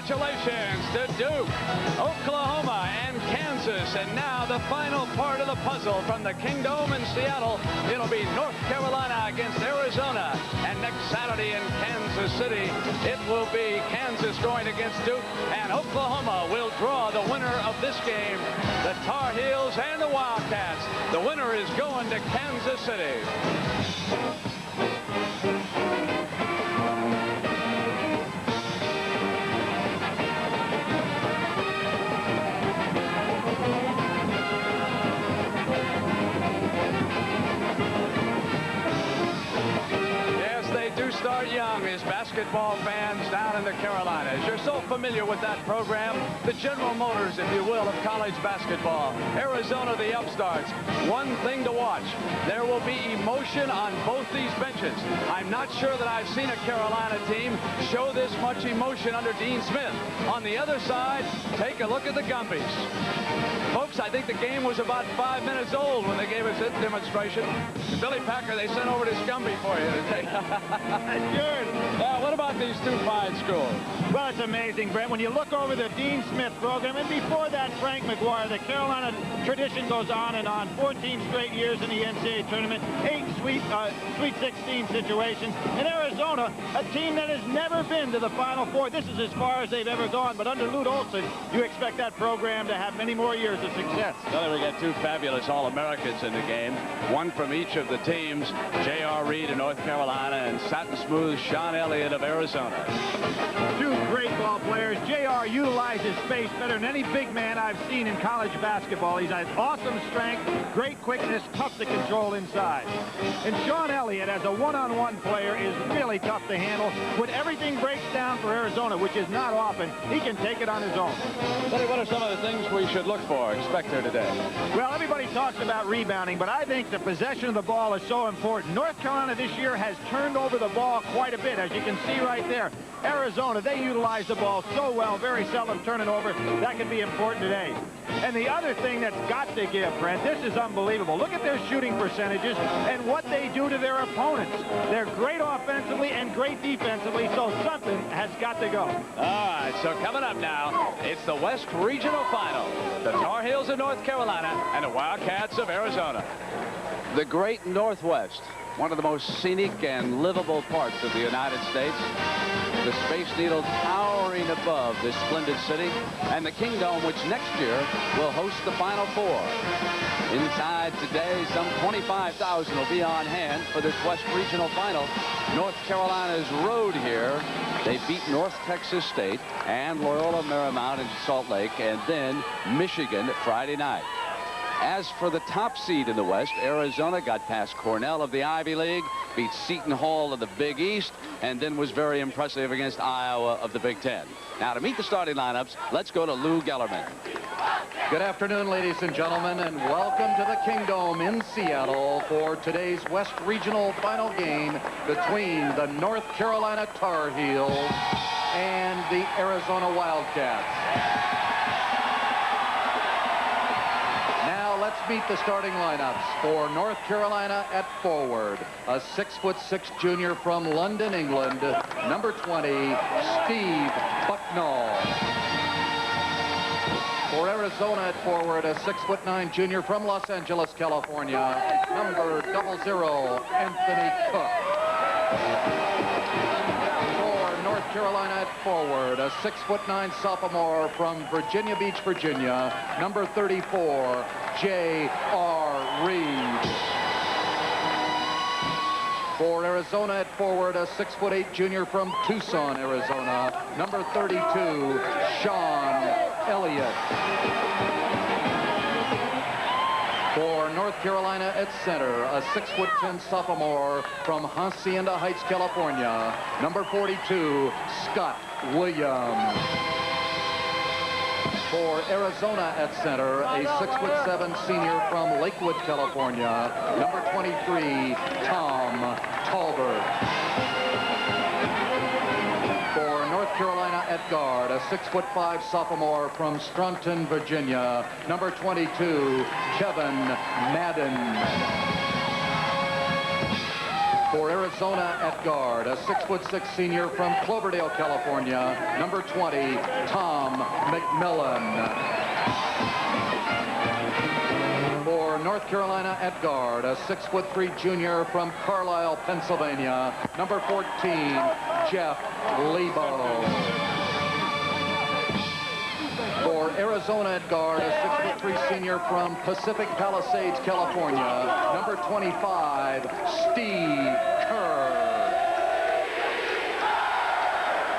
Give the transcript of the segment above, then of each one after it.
Congratulations to Duke, Oklahoma, and Kansas. And now the final part of the puzzle from the Kingdome in Seattle. It'll be North Carolina against Arizona. And next Saturday in Kansas City, it will be Kansas going against Duke. And Oklahoma will draw the winner of this game, the Tar Heels and the Wildcats. The winner is going to Kansas City. Start young as basketball fans down in the Carolinas. You're so familiar with that program, the General Motors, if you will, of college basketball. Arizona, the upstarts. One thing to watch, there will be emotion on both these benches. I'm not sure that I've seen a Carolina team show this much emotion under Dean Smith. On the other side, take a look at the Gumbies. Folks, I think the game was about 5 minutes old when they gave us this demonstration. Billy Packer, they sent over this Gumby for you today. Good. What about these two fine schools? Well, it's amazing, Brent. When you look over the Dean Smith program, and before that, Frank McGuire, the Carolina tradition goes on and on. 14 straight years in the NCAA tournament, 8 Sweet 16 situations. In Arizona, a team that has never been to the Final Four. This is as far as they've ever gone. But under Lute Olson, you expect that program to have many more years of success. Well, we got two fabulous All-Americans in the game. One from each of the teams, J.R. Reed of North Carolina and Satin Smooth Sean Elliott of Arizona. Two great ball players. J.R. utilizes space better than any big man I've seen in college basketball. He's has awesome strength, great quickness, tough to control inside. And Sean Elliott, as a one-on-one player, is really tough to handle. When everything breaks down for Arizona, which is not often, he can take it on his own. Buddy, what are some of the things we should look for, expect here today? Well, everybody talks about rebounding, but I think the possession of the ball is so important. North Carolina this year has turned over the ball quite a bit, as you can see right there. Arizona, they utilize the ball so well, very seldom turning over. That can be important today. And the other thing that's got to give, Brent, this is unbelievable. Look at their shooting percentages and what they do to their opponents. They're great offensively and great defensively, so something has got to go. All right, so coming up now, it's the West Regional Final. The Tar Heels of North Carolina and the Wildcats of Arizona. The great Northwest, one of the most scenic and livable parts of the United States. The Space Needle towering above this splendid city, and the Kingdome, which next year will host the Final Four. Inside today, some 25,000 will be on hand for this West Regional Final. North Carolina's road here. They beat North Texas State and Loyola Marymount in Salt Lake, and then Michigan Friday night. As for the top seed in the West, Arizona got past Cornell of the Ivy League, beat Seton Hall of the Big East, and then was very impressive against Iowa of the Big Ten. Now, to meet the starting lineups, let's go to Lou Gellerman. Good afternoon, ladies and gentlemen, and welcome to the Kingdome in Seattle for today's West Regional Final game between the North Carolina Tar Heels and the Arizona Wildcats. Let's meet the starting lineups. For North Carolina at forward, a 6'6" junior from London, England, number 20, Steve Bucknall. For Arizona at forward, a 6'9" junior from Los Angeles, California, number 00, Anthony Cook. North Carolina at forward, a 6'9" sophomore from Virginia Beach, Virginia, number 34, J.R. Reed. For Arizona at forward, a 6'8" junior from Tucson, Arizona, number 32, Sean Elliott. For North Carolina at center, a 6'10" sophomore from Hacienda Heights, California, number 42, Scott Williams. For Arizona at center, a 6'7" senior from Lakewood, California, number 23, Tom Talbert. For North Carolina at guard, a 6'5" sophomore from Staunton, Virginia, number 22, Kevin Madden. For Arizona Arizona at guard, a 6'6" senior from Cloverdale, California, number 20, Tom McMillan. For North Carolina at guard, a 6'3" junior from Carlisle, Pennsylvania, number 14, Jeff Lebo. For Arizona at guard, a 6'3" senior from Pacific Palisades, California, number 25, Steve Kerr.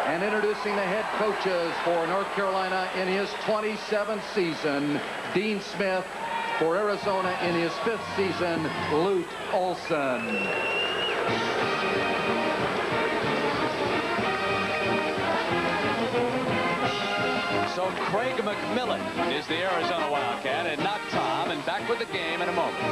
And introducing the head coaches for North Carolina in his 27th season, Dean Smith. For Arizona in his 5th season, Lute Olson. So Craig McMillan is the Arizona Wildcat and not Tom, and back with the game in a moment.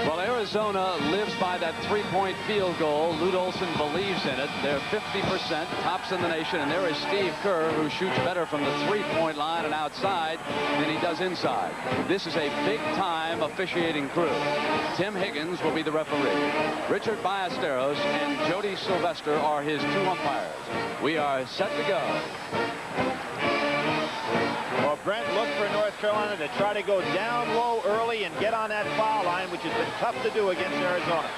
Well, Arizona lives by that three-point field goal. Lute Olson believes in it. They're 50%, tops in the nation, and there is Steve Kerr, who shoots better from the three-point line and outside than he does inside. This is a big-time officiating crew. Tim Higgins will be the referee. Richard Ballesteros and Jody Sylvester are his two umpires. We are set to go. Well, Brent looked for North Carolina to try to go down low early and get on that foul line, which has been tough to do against Arizona.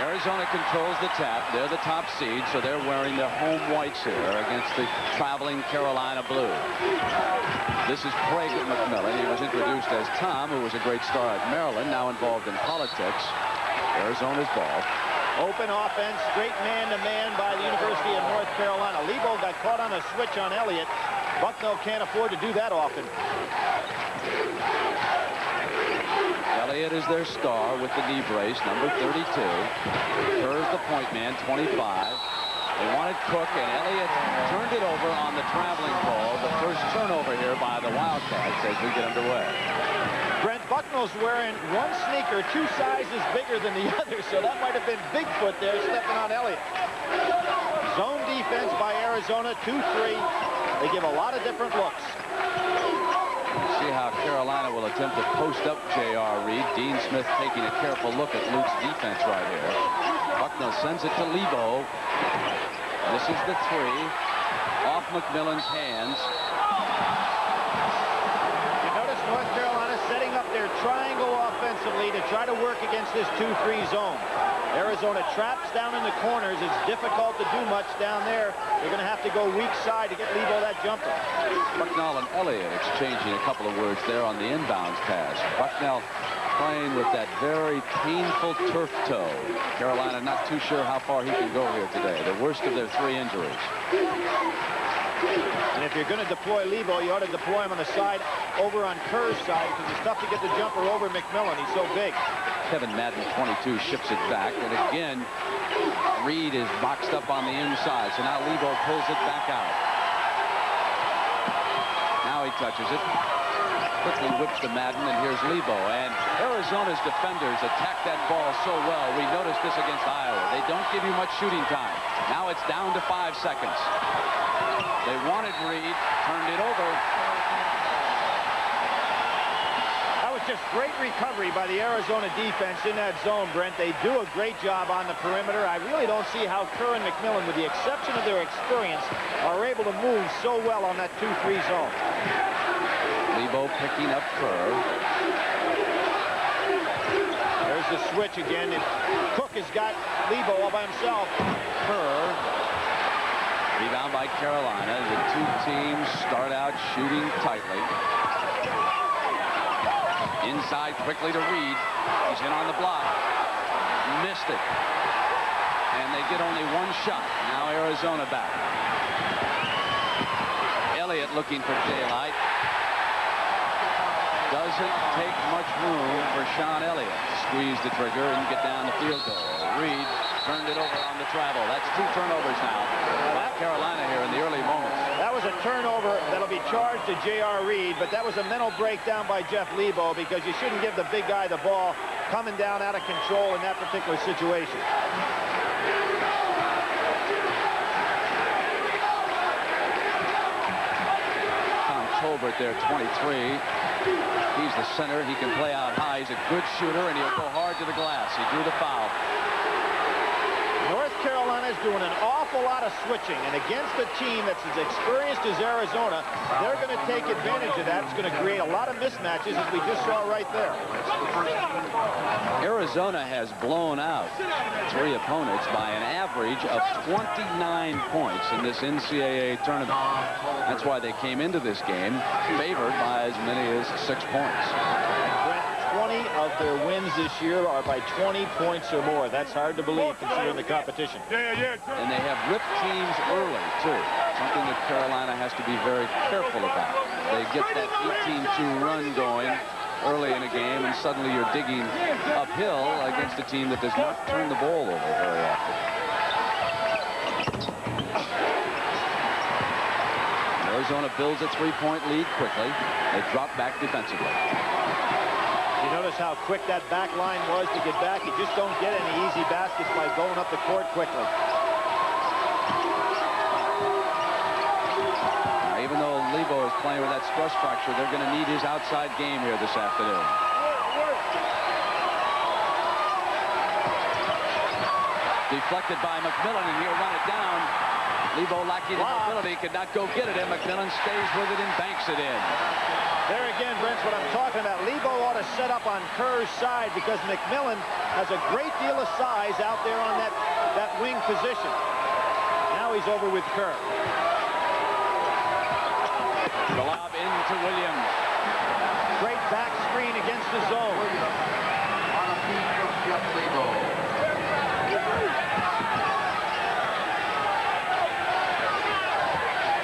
Arizona controls the tap. They're the top seed, so they're wearing their home whites here against the traveling Carolina blue. This is Craig McMillan. He was introduced as Tom, who was a great star at Maryland, now involved in politics. Arizona's ball. Open offense, straight man-to-man by the University of North Carolina. Lebo got caught on a switch on Elliott. Bucknell can't afford to do that often. Elliott is their star with the knee brace, number 32. Kerr's the point man, 25. They wanted Cook, and Elliott turned it over on the traveling ball. The first turnover here by the Wildcats as we get underway. Brent, Bucknell's wearing one sneaker 2 sizes bigger than the other, so that might have been Bigfoot there stepping on Elliott. Zone defense by Arizona, 2-3. They give a lot of different looks. See how Carolina will attempt to post up J.R. Reed. Dean Smith taking a careful look at Luke's defense right here. Bucknell sends it to Lebo. This is the 3. Off McMillan's hands. You notice North Carolina setting up their triangle offensively to try to work against this 2-3 zone. Arizona traps down in the corners. It's difficult to do much down there. They're going to have to go weak side to get Lebo that jumper. Bucknell and Elliott exchanging a couple of words there on the inbounds pass. Bucknell playing with that very painful turf toe. Carolina not too sure how far he can go here today. The worst of their 3 injuries. And if you're going to deploy Lebo, you ought to deploy him on the side over on Kerr's side, because it's tough to get the jumper over McMillan. He's so big. Kevin Madden, 22, ships it back. And again, Reed is boxed up on the inside. So now Lebo pulls it back out. Now he touches it. Quickly whips to Madden, and here's Lebo. And Arizona's defenders attack that ball so well. We noticed this against Iowa. They don't give you much shooting time. Now it's down to 5 seconds. They wanted Reed, turned it over. That was just great recovery by the Arizona defense in that zone, Brent. They do a great job on the perimeter. I really don't see how Kerr and McMillan, with the exception of their experience, are able to move so well on that 2-3 zone. Lebo picking up Kerr. There's the switch again. And Cook has got Lebo all by himself. Kerr. Rebound by Carolina. The 2 teams start out shooting tightly. Inside quickly to Reed. He's in on the block. Missed it. And they get only 1 shot. Now Arizona back. Elliott looking for daylight. Doesn't take much room for Sean Elliott to squeeze the trigger and get down the field goal. Reed turned it over on the travel. That's 2 turnovers now by Carolina here in the early moments. That was a turnover that'll be charged to J.R. Reed, but that was a mental breakdown by Jeff Lebo, because you shouldn't give the big guy the ball coming down out of control in that particular situation. Tom Tolbert there, 23. He's the center. He can play out high. He's a good shooter, and he'll go hard to the glass. He drew the foul. North Carolina is doing an awful lot of switching, and against a team that's as experienced as Arizona, they're going to take advantage of that. It's going to create a lot of mismatches, as we just saw right there. Arizona has blown out 3 opponents by an average of 29 points in this NCAA tournament. That's why they came into this game favored by as many as 6 points. 20 of their wins this year are by 20 points or more. That's hard to believe considering the competition. And they have ripped teams early, too. Something that Carolina has to be very careful about. They get that 18-2 run going early in a game, and suddenly you're digging uphill against a team that does not turn the ball over very often. Arizona builds a 3-point lead quickly. They drop back defensively. You notice how quick that back line was to get back. You just don't get any easy baskets by going up the court quickly. Now, even though Lebo is playing with that stress fracture, they're going to need his outside game here this afternoon. Deflected by McMillan, and he'll run it down. Lebo lacking the mobility, could not go get it, and McMillan stays with it and banks it in. There again, Brent's what I'm talking about. Lebo ought to set up on Kerr's side because McMillan has a great deal of size out there on that wing position. Now he's over with Kerr. The lob into Williams. Great back screen against the zone. On a feed from Jeff Lebo.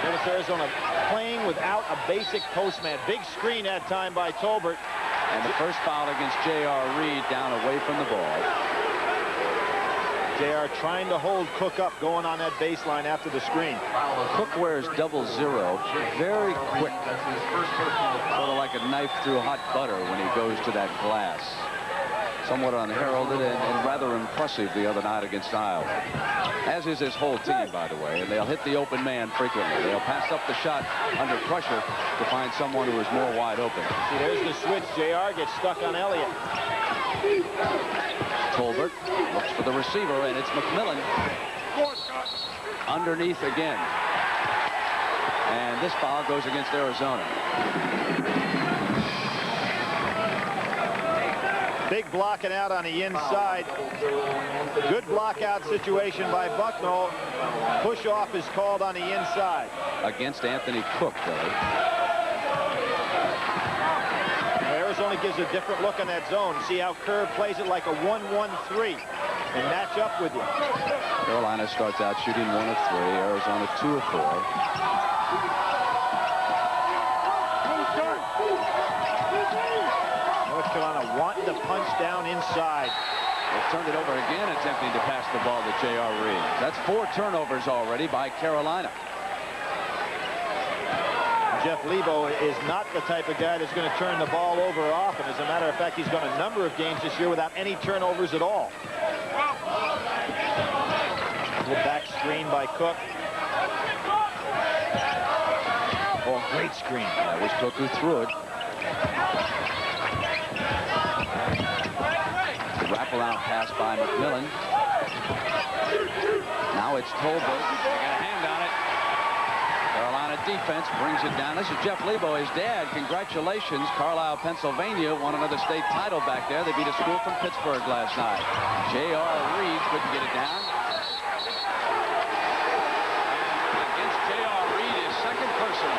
Notice Arizona playing without a basic postman. Big screen that time by Tolbert. And the first foul against J.R. Reed down away from the ball. J.R. trying to hold Cook up going on that baseline after the screen. Cook wears 00, very quick. Sort of like a knife through hot butter when he goes to that glass. Somewhat unheralded and rather impressive the other night against Iowa. As is his whole team, by the way. And they'll hit the open man frequently. They'll pass up the shot under pressure to find someone who is more wide open. See, there's the switch. J.R. gets stuck on Elliott. Tolbert looks for the receiver, and it's McMillan. Underneath again. And this foul goes against Arizona. Big blocking out on the inside. Good block out situation by Bucknell. Push off is called on the inside. Against Anthony Cook, Billy. Arizona gives a different look on that zone. See how Kerr plays it like a 1-1-3 and match up with you. Carolina starts out shooting 1 of 3. Arizona 2 of 4. North Carolina wanting to punch down inside. They turned it over again, attempting to pass the ball to J.R. Reed. That's 4 turnovers already by Carolina. Jeff Lebo is not the type of guy that's going to turn the ball over often. As a matter of fact, he's gone a number of games this year without any turnovers at all. The back screen by Cook. Oh, great screen. That was Cook who threw it. The wraparound pass by McMillan. Now it's Tolbert. They got a hand on it. Carolina defense brings it down. This is Jeff Lebo, his dad. Congratulations. Carlisle, Pennsylvania won another state title back there. They beat a school from Pittsburgh last night. J.R. Reed couldn't get it down. And against J.R. Reed, his second person.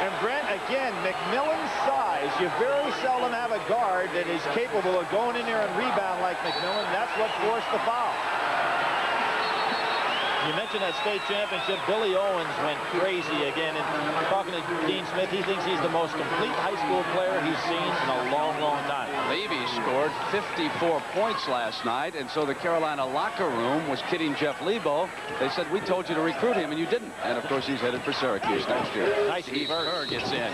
And Brent, again, McMillan's size. You very seldom have a guard that is capable of going in there and rebound like McMillan. That's what forced the foul. You mentioned that state championship. Billy Owens went crazy again. And talking to Dean Smith, he thinks he's the most complete high school player he's seen in a long, long time. Levy scored 54 points last night, and so the Carolina locker room was kidding Jeff Lebo. They said, we told you to recruit him, and you didn't. And, of course, he's headed for Syracuse next year. Nice Steve Kerr gets in.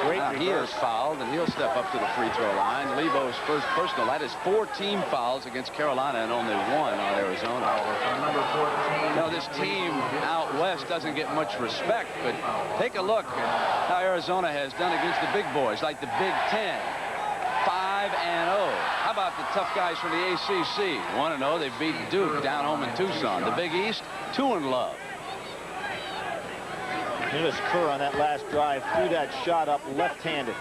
Great he is fouled, and he'll step up to the free throw line. Lebo's first personal. That is 4 team fouls against Carolina and only 1 on Arizona. Number 14. Now, this team out west doesn't get much respect, but take a look at how Arizona has done against the big boys, like the Big Ten. 5-0. How about the tough guys from the ACC? 1-0. They beat Duke down home in Tucson. The Big East, 2-0. Here's Kerr on that last drive, threw that shot up left-handed.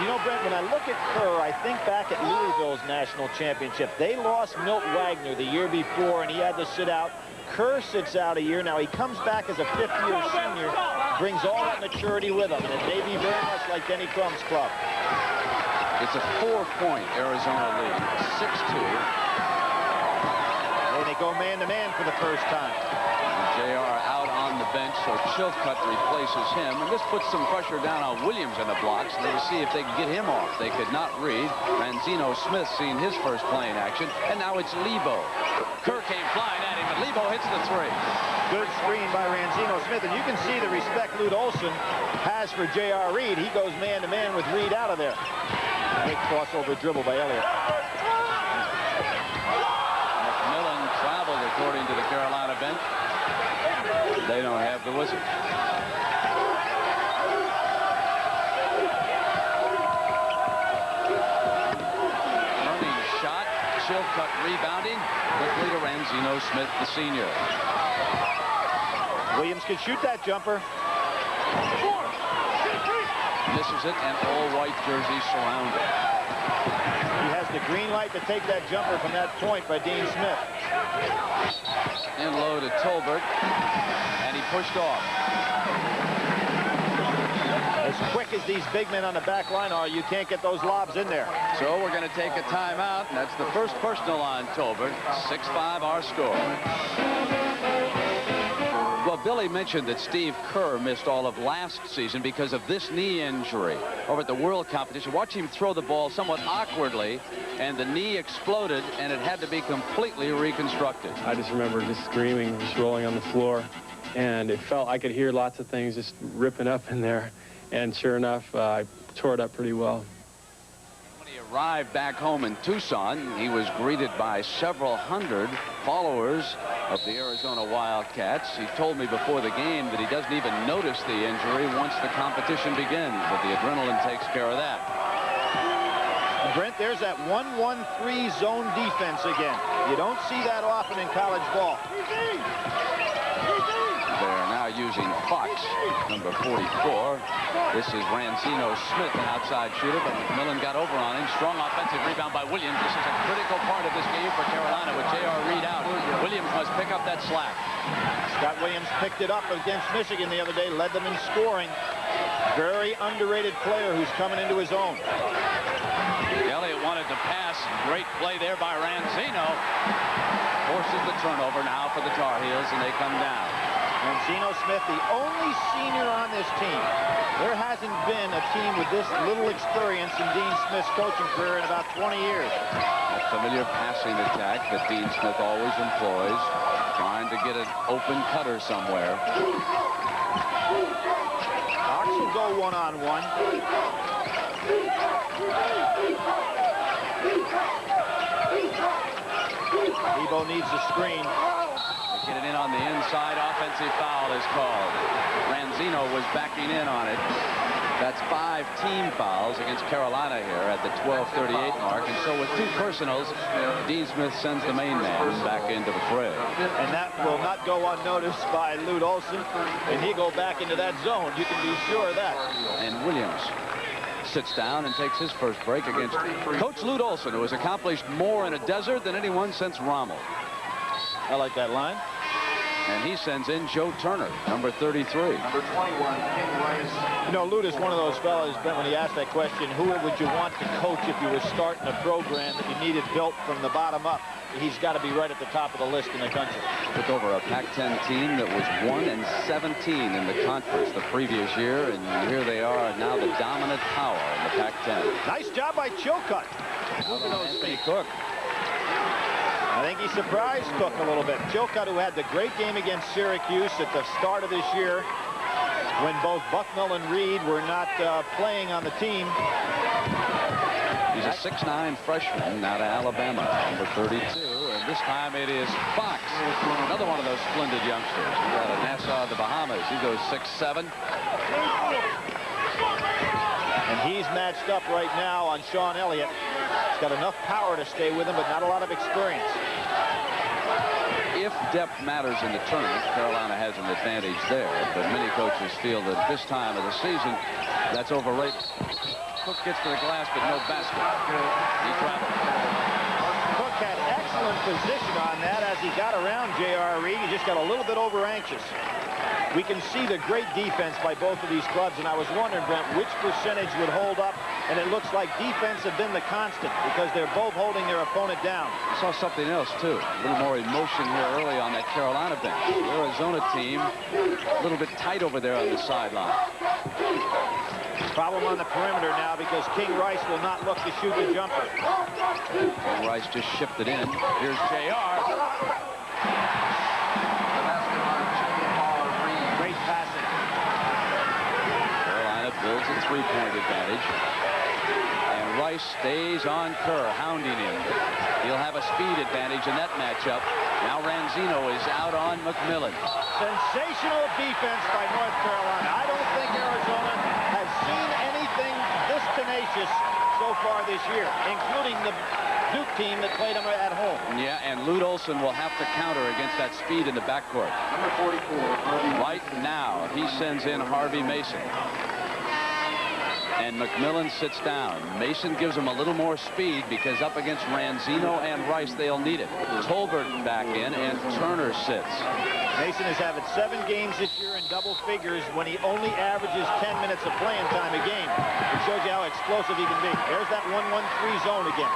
You know, Brent, when I look at Kerr, I think back at Louisville's national championship. They lost Milt Wagner the year before, and he had to sit out. Kerr sits out a year. Now, he comes back as a fifth-year senior, brings all that maturity with him, and it may be very much like Denny Crum's club. It's a 4-point Arizona lead, 6-2. And they go man-to-man for the first time. JR out on the bench, so Chilcutt replaces him. And this puts some pressure down on Williams in the blocks. They will see if they can get him off. They could not read. Ranzino Smith seen his first play in action. And now it's Lebo. Kerr came flying at him, but Lebo hits the 3. Good screen by Ranzino Smith. And you can see the respect Lute Olson has for J.R. Reed. He goes man-to-man with Reed out of there. Big crossover dribble by Elliott. McMillan traveled, according to the Carolina bench. They don't have the whistle. Turning shot. Chilcutt rebounding. Quickly to Ranzino Smith, the senior. Williams can shoot that jumper. Misses it, and all white jerseys surround it. He has the green light to take that jumper from that point by Dean Smith. In low to Tolbert, and he pushed off. As quick as these big men on the back line are, you can't get those lobs in there. So we're going to take a timeout, and that's the first personal on Tolbert. 6-5 our score. Well, Billy mentioned that Steve Kerr missed all of last season because of this knee injury over at the World Competition. Watch him throw the ball somewhat awkwardly, and the knee exploded, and it had to be completely reconstructed. I just remember just screaming, just rolling on the floor, and it felt I could hear lots of things just ripping up in there, and sure enough, I tore it up pretty well. When he arrived back home in Tucson, he was greeted by several hundred followers of the Arizona Wildcats. He told me before the game that he doesn't even notice the injury once the competition begins, that the adrenaline takes care of that. Brent, there's that 1-1-3 zone defense again. You don't see that often in college ball. They're now using Fox, number 44. This is Ranzino Smith, an outside shooter, but McMillan got over on him. Strong offensive rebound by Williams. This is a critical part of this game for Carolina with J.R. Reed out. Williams must pick up that slack. Scott Williams picked it up against Michigan the other day, led them in scoring. Very underrated player who's coming into his own. Elliott wanted to pass. Great play there by Ranzino. Forces the turnover now for the Tar Heels, and they come down. Ranzino Smith, the only senior on this team. There hasn't been a team with this little experience in Dean Smith's coaching career in about 20 years. A familiar passing attack that Dean Smith always employs, trying to get an open cutter somewhere. Fox will go one-on-one. Lebo needs a screen. Get it in on the inside. Offensive foul is called. Ranzino was backing in on it. That's 5 team fouls against Carolina here at the 12:38 mark. And so with 2 personals, Dean Smith sends the main man back into the fray. And that will not go unnoticed by Lute Olson. And he go back into that zone. You can be sure of that. And Williams sits down and takes his first break against Coach Lute Olson, who has accomplished more in a desert than anyone since Rommel. I like that line. And he sends in Joe Turner, number 33. Number 21, King Rice. You know, Lute is one of those fellas, Brent, when he asked that question, who would you want to coach if you were starting a program that you needed built from the bottom up? He's got to be right at the top of the list in the country. Took over a Pac-10 team that was 1-17 in the conference the previous year, and here they are now the dominant power in the Pac-10. Nice job by Chilcutt. Moving those feet. Cook. I think he surprised Cook a little bit. Chilcutt, who had the great game against Syracuse at the start of this year, when both Bucknell and Reed were not playing on the team. He's a 6'9" freshman out of Alabama, number 32. And this time it is Fox, another one of those splendid youngsters. He's out of Nassau, the Bahamas. He goes 6'7". And he's matched up right now on Sean Elliott. He's got enough power to stay with him, but not a lot of experience. If depth matters in the tournament, Carolina has an advantage there. But many coaches feel that this time of the season, that's overrated. Cook gets to the glass, but no basket. He travels. Cook had excellent position on that as he got around J.R. Reed. He just got a little bit over-anxious. We can see the great defense by both of these clubs, and I was wondering, Brent, which percentage would hold up, and it looks like defense have been the constant because they're both holding their opponent down. I saw something else, too. A little more emotion here early on that Carolina bench. The Arizona team a little bit tight over there on the sideline. Problem on the perimeter now because King Rice will not look to shoot the jumper. King Rice just shipped it in. Here's J.R. Great passing. Carolina builds a three-point advantage. And Rice stays on Kerr, hounding him. He'll have a speed advantage in that matchup. Now Ranzino is out on McMillan. Sensational defense by North Carolina. I don't think Arizona has seen anything this tenacious so far this year, including the Duke team that played them at home. Yeah, and Lute Olson will have to counter against that speed in the backcourt. Number 44. Right now, he sends in Harvey Mason. And McMillan sits down. Mason gives him a little more speed because up against Ranzino and Rice, they'll need it. Tolbert back in, and Turner sits. Mason is having 7 games this year in double figures when he only averages 10 minutes of playing time a game. It shows you how explosive he can be. There's that 1-1-3 zone again.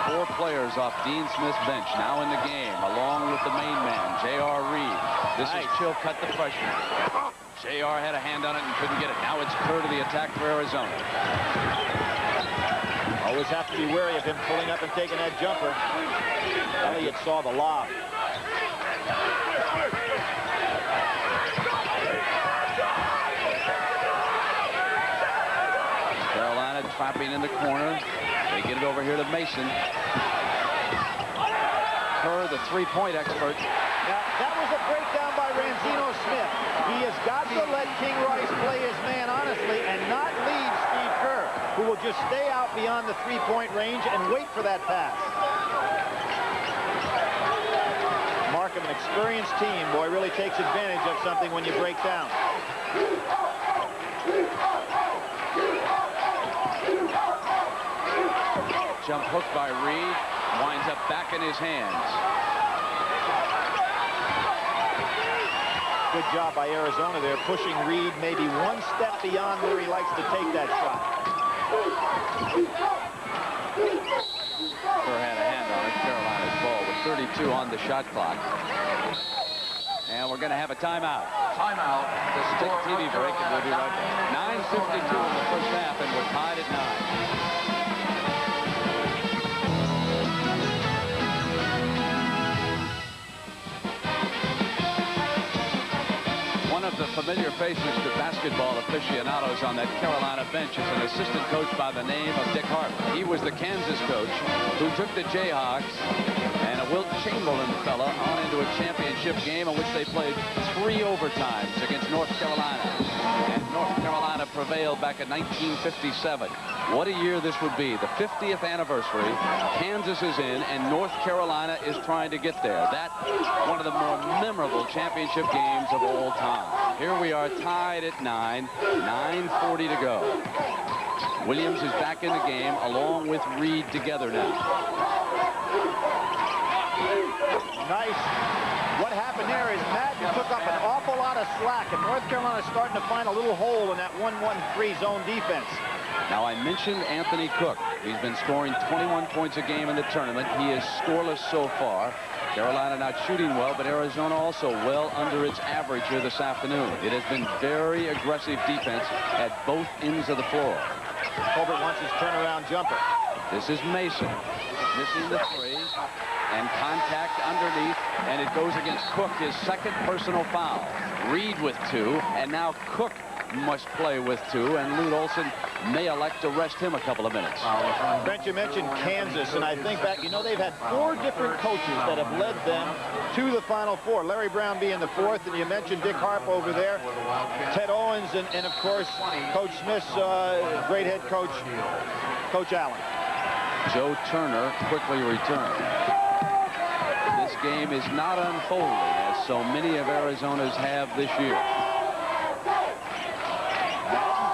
Four players off Dean Smith's bench now in the game, along with the main man, J.R. Reed. This is Chilcutt, the freshman. J.R. had a hand on it and couldn't get it. Now it's Kerr to the attack for Arizona. Always have to be wary of him pulling up and taking that jumper. Elliott saw the lob. Carolina trapping in the corner. They get it over here to Mason. Kerr, the three-point expert. Now, that was a breakdown by Ranzino Smith. He has got to let King Rice play his man honestly and not leave Steve Kerr, who will just stay out beyond the three-point range and wait for that pass. Mark of an experienced team, boy, really takes advantage of something when you break down. Jump hook by Reed. Winds up back in his hands. Good job by Arizona there, pushing Reed maybe one step beyond where he likes to take that shot. Kerr had a hand on it. Carolina's ball with 32 on the shot clock. And we're going to have a timeout. Timeout. The Stick score, TV break, and we'll be right back. 9:52 in the first half, and we're tied at 9. One of the familiar faces to basketball aficionados on that Carolina bench is an assistant coach by the name of Dick Hart. He was the Kansas coach who took the Jayhawks and a Wilt Chamberlain fella on into a championship game in which they played 3 overtimes against North Carolina. And North Carolina prevailed back in 1957. What a year this would be. The 50th anniversary. Kansas is in, and North Carolina is trying to get there. That's one of the more memorable championship games of all time. Here we are tied at 9, 9:40 to go. Williams is back in the game along with Reed together now. Nice. What happened there is Madden took up an awful lot of slack, and North Carolina is starting to find a little hole in that 1-1-3 zone defense. Now, I mentioned Anthony Cook. He's been scoring 21 points a game in the tournament. He is scoreless so far. Carolina not shooting well, but Arizona also well under its average here this afternoon. It has been very aggressive defense at both ends of the floor. Colbert wants his turnaround jumper. This is Mason. Missing the three. and contact underneath, and it goes against Cook, his second personal foul. Reed with 2, and now Cook must play with 2, and Lute Olson may elect to rest him a couple of minutes. Brent, you mentioned Kansas, and I think back, you know, they've had 4 different coaches that have led them to the Final Four. Larry Brown being the 4th, and you mentioned Dick Harp over there, Ted Owens, and of course, Coach Smith's great head coach, Coach Allen. Joe Turner quickly returned. This game is not unfolding, as so many of Arizona's have this year.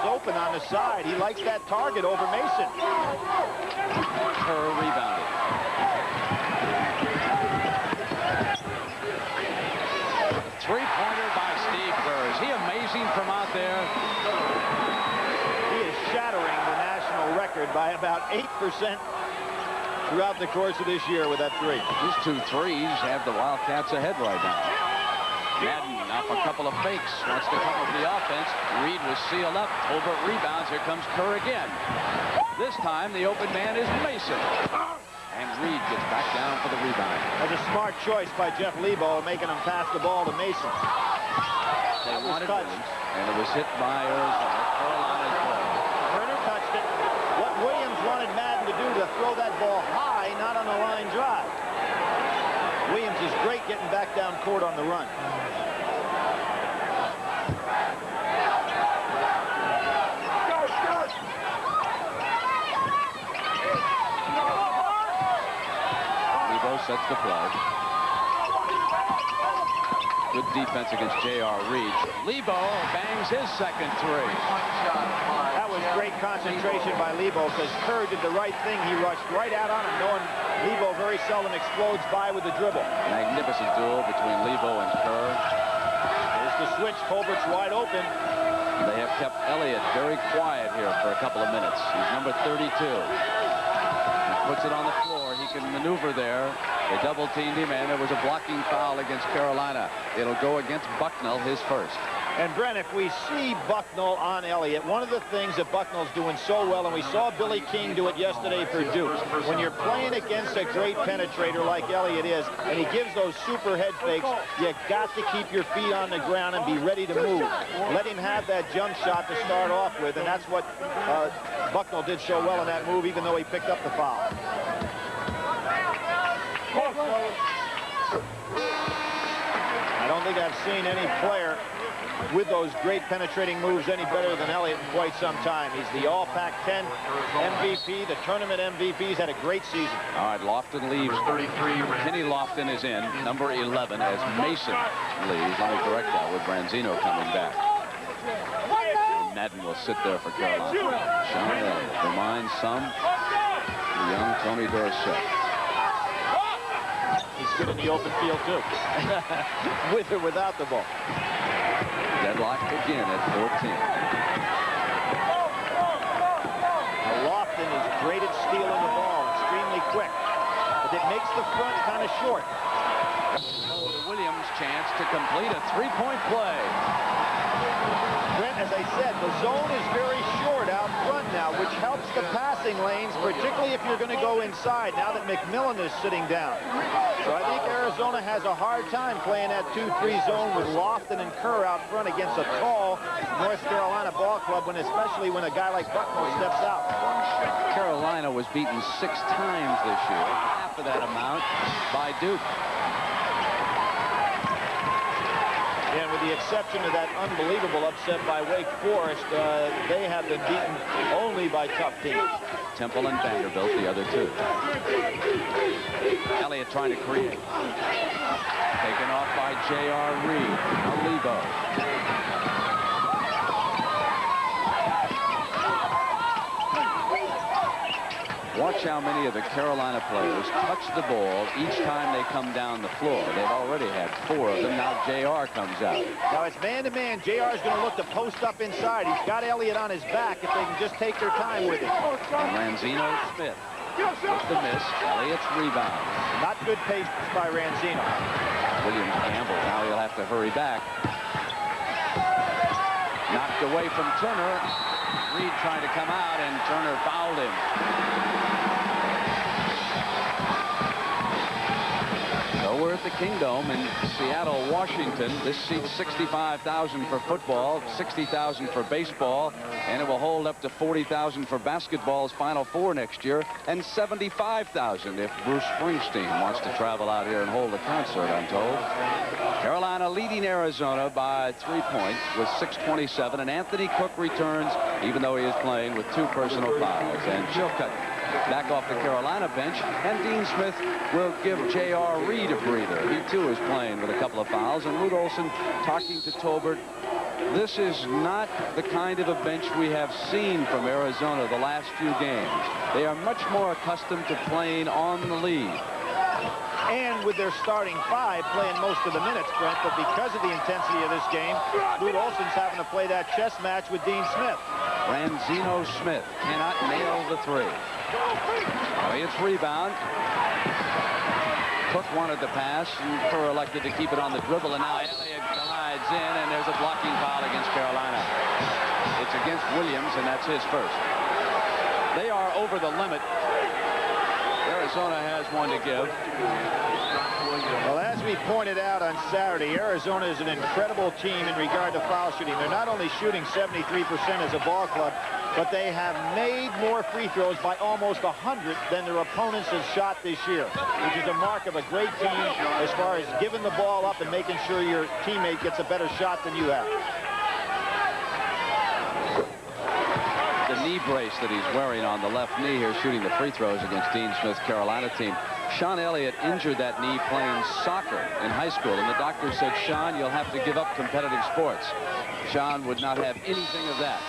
Open on the side. He likes that target over Mason. Kerr rebounded. Three-pointer by Steve Kerr. Is he amazing from out there? He is shattering the national record by about 8% throughout the course of this year with that 3. These 2 threes have the Wildcats ahead right now. Madden off a couple of fakes, wants to come over the offense. Reed was sealed up. Tolbert rebounds. Here comes Kerr again. This time, the open man is Mason. And Reed gets back down for the rebound. That's a smart choice by Jeff Lebo, making him pass the ball to Mason. They wanted Williams, and it was hit by Arizona. Carolina's ball. Turner touched it. What Williams wanted Madden to do to throw that ball high, not on the line drive. Williams is great getting back down court on the run. Lebo sets the play. Good defense against J.R. Reed. Lebo bangs his second 3. That was great concentration by Lebo because Kerr did the right thing. He rushed right out on him, knowing Lebo very seldom explodes by with the dribble. Magnificent duel between Lebo and Kerr. There's the switch. Colbert's wide open. They have kept Elliott very quiet here for a couple of minutes. He's number 32. He puts it on the floor. He can maneuver there. They double-teamed him, and there was a blocking foul against Carolina. It'll go against Bucknell, his first. And Brent, if we see Bucknell on Elliott, one of the things that Bucknell's doing so well, and we saw Billy King do it yesterday for Duke, when you're playing against a great penetrator like Elliott is, and he gives those super head fakes, you got to keep your feet on the ground and be ready to move. Let him have that jump shot to start off with, and that's what Bucknell did so well in that move, even though he picked up the foul. I don't think I've seen any player with those great penetrating moves any better than Elliott in quite some time. He's the All Pac-10 MVP, the tournament MVP. He's had a great season. All right, Lofton leaves. 33. Kenny Lofton is in, number 11, as Mason leaves. Let me correct that with Branzino coming back. And Madden will sit there for Carolina. Sean Elliott reminds some the young Tony Dorsett. He's good in the open field, too. With or without the ball. Deadlocked again at 14. Now, Lofton is great at stealing the ball, extremely quick. But it makes the front kind of short. Williams' chance to complete a 3-point play. Brent, as I said, the zone is very short out front now, which helps the passing lanes, particularly if you're going to go inside now that McMillan is sitting down. So I think Arizona has a hard time playing that 2-3 zone with Lofton and Kerr out front against a tall North Carolina ball club, especially when a guy like Bucknell steps out. Carolina was beaten 6 times this year, half of that amount by Duke. And with the exception of that unbelievable upset by Wake Forest, they have been beaten only by tough teams. Temple and Vanderbilt, the other 2. Elliott trying to create. Taken off by J.R. Reed. Now Lebo. Watch how many of the Carolina players touch the ball each time they come down the floor. They've already had 4 of them. Now J.R. comes out. Now it's man-to-man. J.R. is going to look to post up inside. He's got Elliott on his back if they can just take their time with it. And Ranzino Smith with the miss. Elliott's rebound. Not good pace by Ranzino. Williams gamble. Now he'll have to hurry back. Knocked away from Turner. Reed trying to come out, and Turner fouled him. Well, we're at the Kingdome in Seattle, Washington. This seats 65,000 for football, 60,000 for baseball, and it will hold up to 40,000 for basketball's Final Four next year, and 75,000 if Bruce Springsteen wants to travel out here and hold a concert, I'm told. Carolina leading Arizona by 3 points with 6:27, and Anthony Cook returns, even though he is playing with 2 personal fouls. And Chilcutt back off the Carolina bench, and Dean Smith will give J.R. Reed a breather. He too is playing with a couple of fouls, and Lute Olson talking to Tolbert. This is not the kind of a bench we have seen from Arizona the last few games. They are much more accustomed to playing on the lead. And with their starting 5 playing most of the minutes, Brent, but because of the intensity of this game, Lute Olson's having to play that chess match with Dean Smith. Ranzino Smith cannot nail the 3. Elliott's rebound. Cook wanted to pass, and Kerr elected to keep it on the dribble, and now Elliott glides in, and there's a blocking foul against Carolina. It's against Williams, and that's his first. They are over the limit. Arizona has one to give. Well, as we pointed out on Saturday, Arizona is an incredible team in regard to foul shooting. They're not only shooting 73% as a ball club, but they have made more free throws by almost 100 than their opponents have shot this year, which is a mark of a great team as far as giving the ball up and making sure your teammate gets a better shot than you have. The knee brace that he's wearing on the left knee here, shooting the free throws against Dean Smith's Carolina team. Sean Elliott injured that knee playing soccer in high school, and the doctor said, Sean, you'll have to give up competitive sports. Sean would not have anything of that.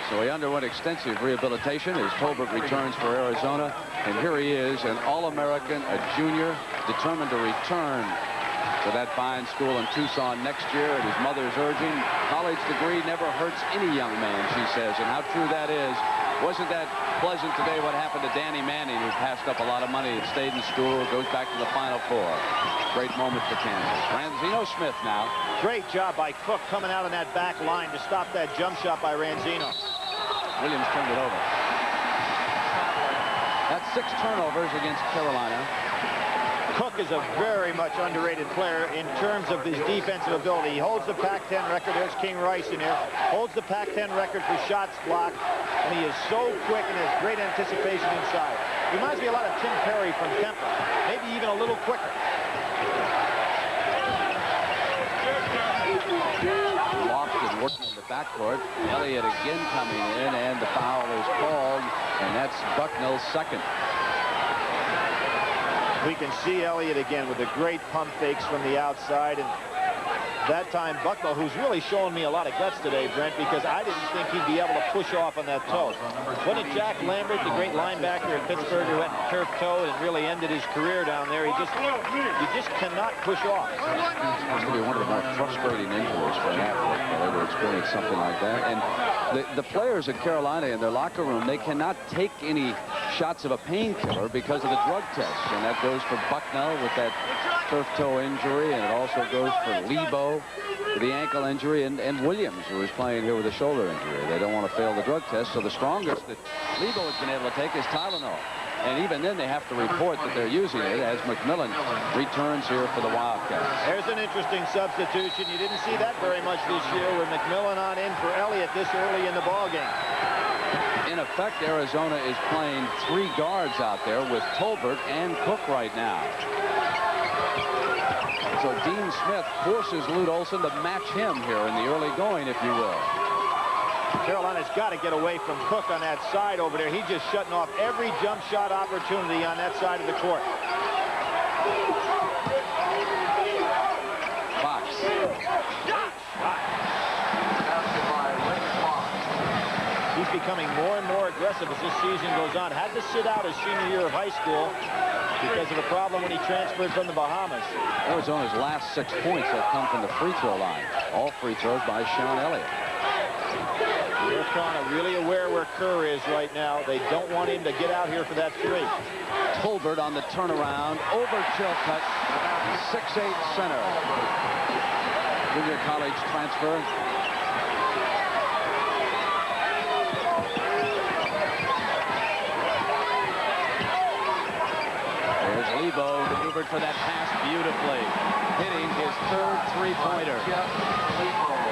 So he underwent extensive rehabilitation as Tolbert returns for Arizona, and here he is, an All-American, a junior, determined to return to that fine school in Tucson next year at his mother's urging. College degree never hurts any young man, she says, and how true that is. Wasn't that pleasant today what happened to Danny Manning, who passed up a lot of money and stayed in school, goes back to the Final Four. Great moment for Kansas. Ranzino Smith now. Great job by Cook coming out on that back line to stop that jump shot by Ranzino. Williams turned it over. That's 6 turnovers against Carolina. Cook is a very much underrated player in terms of his defensive ability. He holds the Pac-10 record. There's King Rice in here. Holds the Pac-10 record for shots blocked. And he is so quick and has great anticipation inside. Reminds me a lot of Tim Perry from Temple. Maybe even a little quicker. Lofton working in the backcourt. Elliott again coming in, and the foul is called. And that's Bucknell's second. We can see Elliott again with the great pump fakes from the outside. And that time, Bucknell, who's really showing me a lot of guts today, Brent, because I didn't think he'd be able to push off on that toe. Wasn't it Jack Lambert, the great linebacker at Pittsburgh, who went turf toe and really ended his career down there? You just cannot push off. It's going to be one of the more frustrating injuries for an athlete to experience something like that. And the players at Carolina in their locker room, they cannot take any shots of a painkiller because of the drug test. And that goes for Bucknell with that turf toe injury, and it also goes for Lebo with the ankle injury, and Williams, who is playing here with a shoulder injury. They don't want to fail the drug test, so the strongest that Lebo has been able to take is Tylenol. And even then, they have to report that they're using it as McMillan returns here for the Wildcats. There's an interesting substitution. You didn't see that very much this year with McMillan on in for Elliott this early in the ballgame. In effect, Arizona is playing 3 guards out there with Tolbert and Cook right now. So Dean Smith forces Lute Olson to match him here in the early going, if you will. Carolina's got to get away from Cook on that side over there. He's just shutting off every jump shot opportunity on that side of the court. Fox. He's becoming more and more aggressive as this season goes on. Had to sit out his senior year of high school because of a problem when he transferred from the Bahamas. Arizona's last 6 points have come from the free throw line. All free throws by Sean Elliott. They're kind of really aware where Kerr is right now. They don't want him to get out here for that 3. Tolbert on the turnaround over Chilcutt. 6'8" center. Junior college transfer. There's Lebo Tolbert for that pass beautifully, hitting his third three-pointer.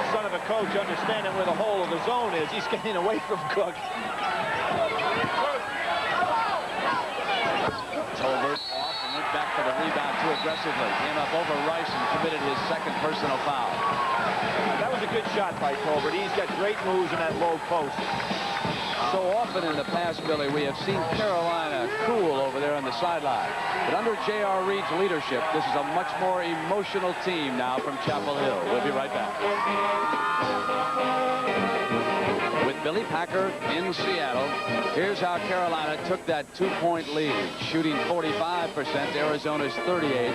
Son of a coach understanding where the hole of the zone is. He's getting away from Cook. Tolbert off and went back for the rebound too aggressively. Came up over Rice and committed his second personal foul. That was a good shot by Tolbert. He's got great moves in that low post. So often in the past, Billy, we have seen Carolina cool over there on the sideline. But under J.R. Reed's leadership, this is a much more emotional team now from Chapel Hill. We'll be right back. With Billy Packer in Seattle, here's how Carolina took that 2-point lead, shooting 45%, Arizona's 38%.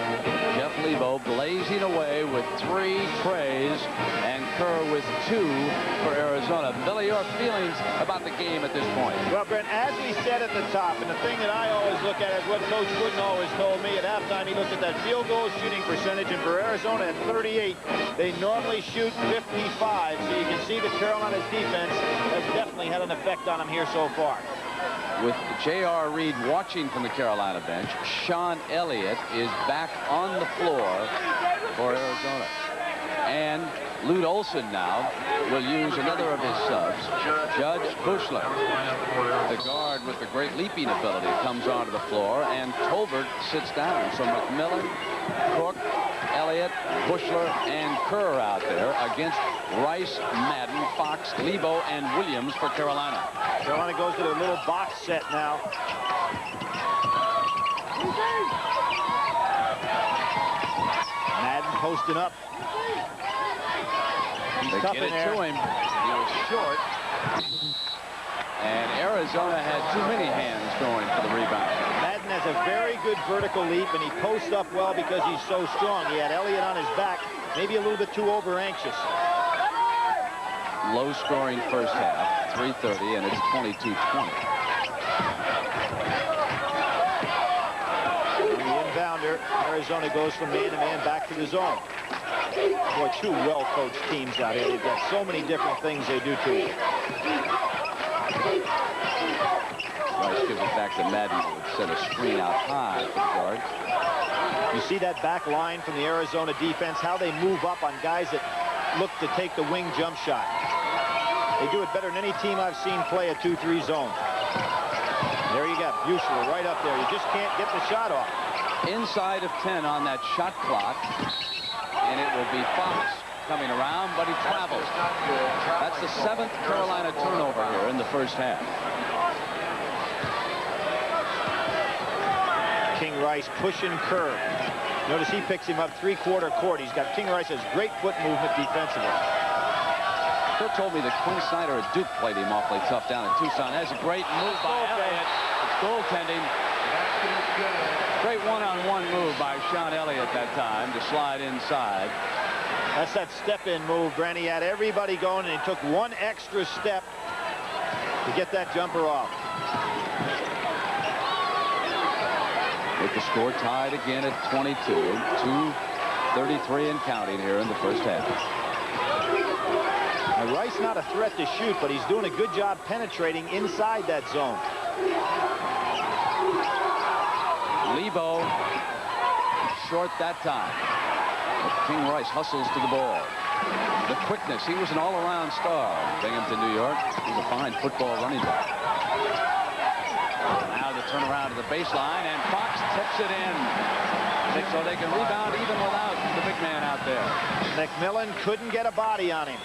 Jeff Lebo blazing away with 3 trays, and Kerr with 2 for Arizona. Billy, your feelings about the game at this point? Well, Brent, as we said at the top, and the thing that I always look at is what Coach Wooden always told me at halftime. He looked at that field goal shooting percentage, and for Arizona at 38, they normally shoot 55. So you can see that Carolina's defense has definitely had an effect on them here so far. With J.R. Reed watching from the Carolina bench, Sean Elliott is back on the floor for Arizona. And Lute Olson now will use another of his subs, Judge Bushler. The guard with the great leaping ability comes onto the floor, and Tolbert sits down. So McMillan, Cook, Elliott, Bushler, and Kerr out there against Rice, Madden, Fox, Lebo, and Williams for Carolina. Carolina goes to their little box set now. Madden posting up. They get it to him. He was short. And Arizona had too many hands going for the rebound. Madden has a very good vertical leap, and he posts up well because he's so strong. He had Elliott on his back, maybe a little bit too over-anxious. Low-scoring first half, 3:30, and it's 22-20. The inbounder, Arizona goes from man-to-man back to the zone. Boy, 2 well-coached teams out here. They've got so many different things they do to you. Rice gives it back to Madden, who would set a screen out high for the guard. You see that back line from the Arizona defense, how they move up on guys that look to take the wing jump shot. They do it better than any team I've seen play a 2-3 zone. There you got Bushler right up there. You just can't get the shot off. Inside of 10 on that shot clock. And it will be Fox coming around, but he travels. That's the 7th Carolina turnover here in the first half. King Rice pushing Kerr. Notice he picks him up 3/4 court. King Rice has great foot movement defensively. Kerr told me that Quinn Snyder at Duke played him awfully tough down in Tucson. That's a great move by Elliott. It's goaltending. Great one-on-one move by Sean Elliott that time to slide inside. That's that step-in move, Brent. He had everybody going, and he took one extra step to get that jumper off. With the score tied again at 22. 2:33 and counting here in the first half. Now, Rice not a threat to shoot, but he's doing a good job penetrating inside that zone. Lebo short that time. But King Rice hustles to the ball. The quickness. He was an all-around star. Binghamton, New York. He's a fine football running back. Now the turnaround to the baseline, and Fox tips it in. So they can rebound even without the big man out there. McMillan couldn't get a body on him.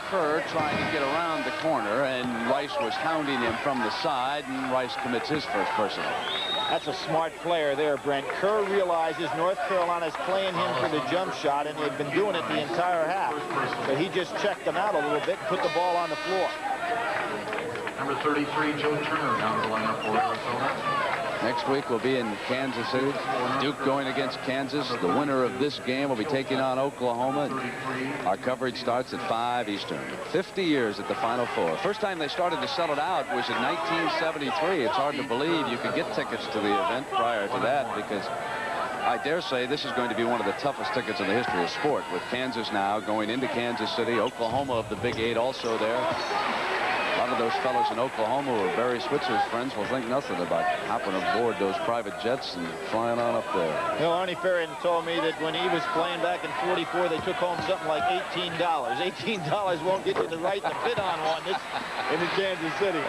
Kerr trying to get around the corner, and Rice was hounding him from the side, and Rice commits his first personal. That's a smart player there, Brent. Kerr realizes North Carolina's playing him for the jump shot, and they've been doing it the entire half. So he just checked them out a little bit and put the ball on the floor. Number 33, Joe Turner, down the lineup for Arizona. Next week we'll be in Kansas City. Duke going against Kansas. The winner of this game will be taking on Oklahoma. Our coverage starts at 5 Eastern. 50 years at the Final Four. First time they started to sell it out was in 1973. It's hard to believe you could get tickets to the event prior to that, because I dare say this is going to be one of the toughest tickets in the history of sport, with Kansas now going into Kansas City. Oklahoma of the Big Eight also there. A lot of those fellows in Oklahoma who are Barry Switzer's friends will think nothing about hopping aboard those private jets and flying on up there. You know, Arnie Ferrin told me that when he was playing back in '44, they took home something like $18. $18 won't get you the right to bid on one in Kansas City.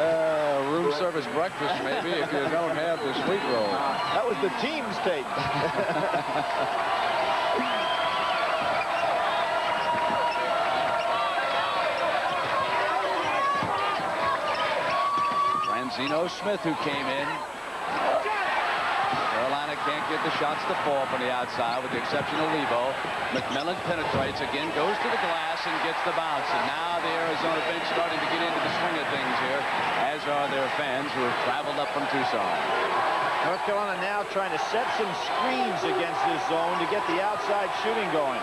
Room service breakfast, maybe, if you don't have the sweet roll. That was the team's take. Zeno Smith, who came in. Carolina can't get the shots to fall from the outside, with the exception of Lebo. McMillan penetrates again, goes to the glass, and gets the bounce. And now the Arizona bench starting to get into the swing of things here, as are their fans who have traveled up from Tucson. North Carolina now trying to set some screens against this zone to get the outside shooting going.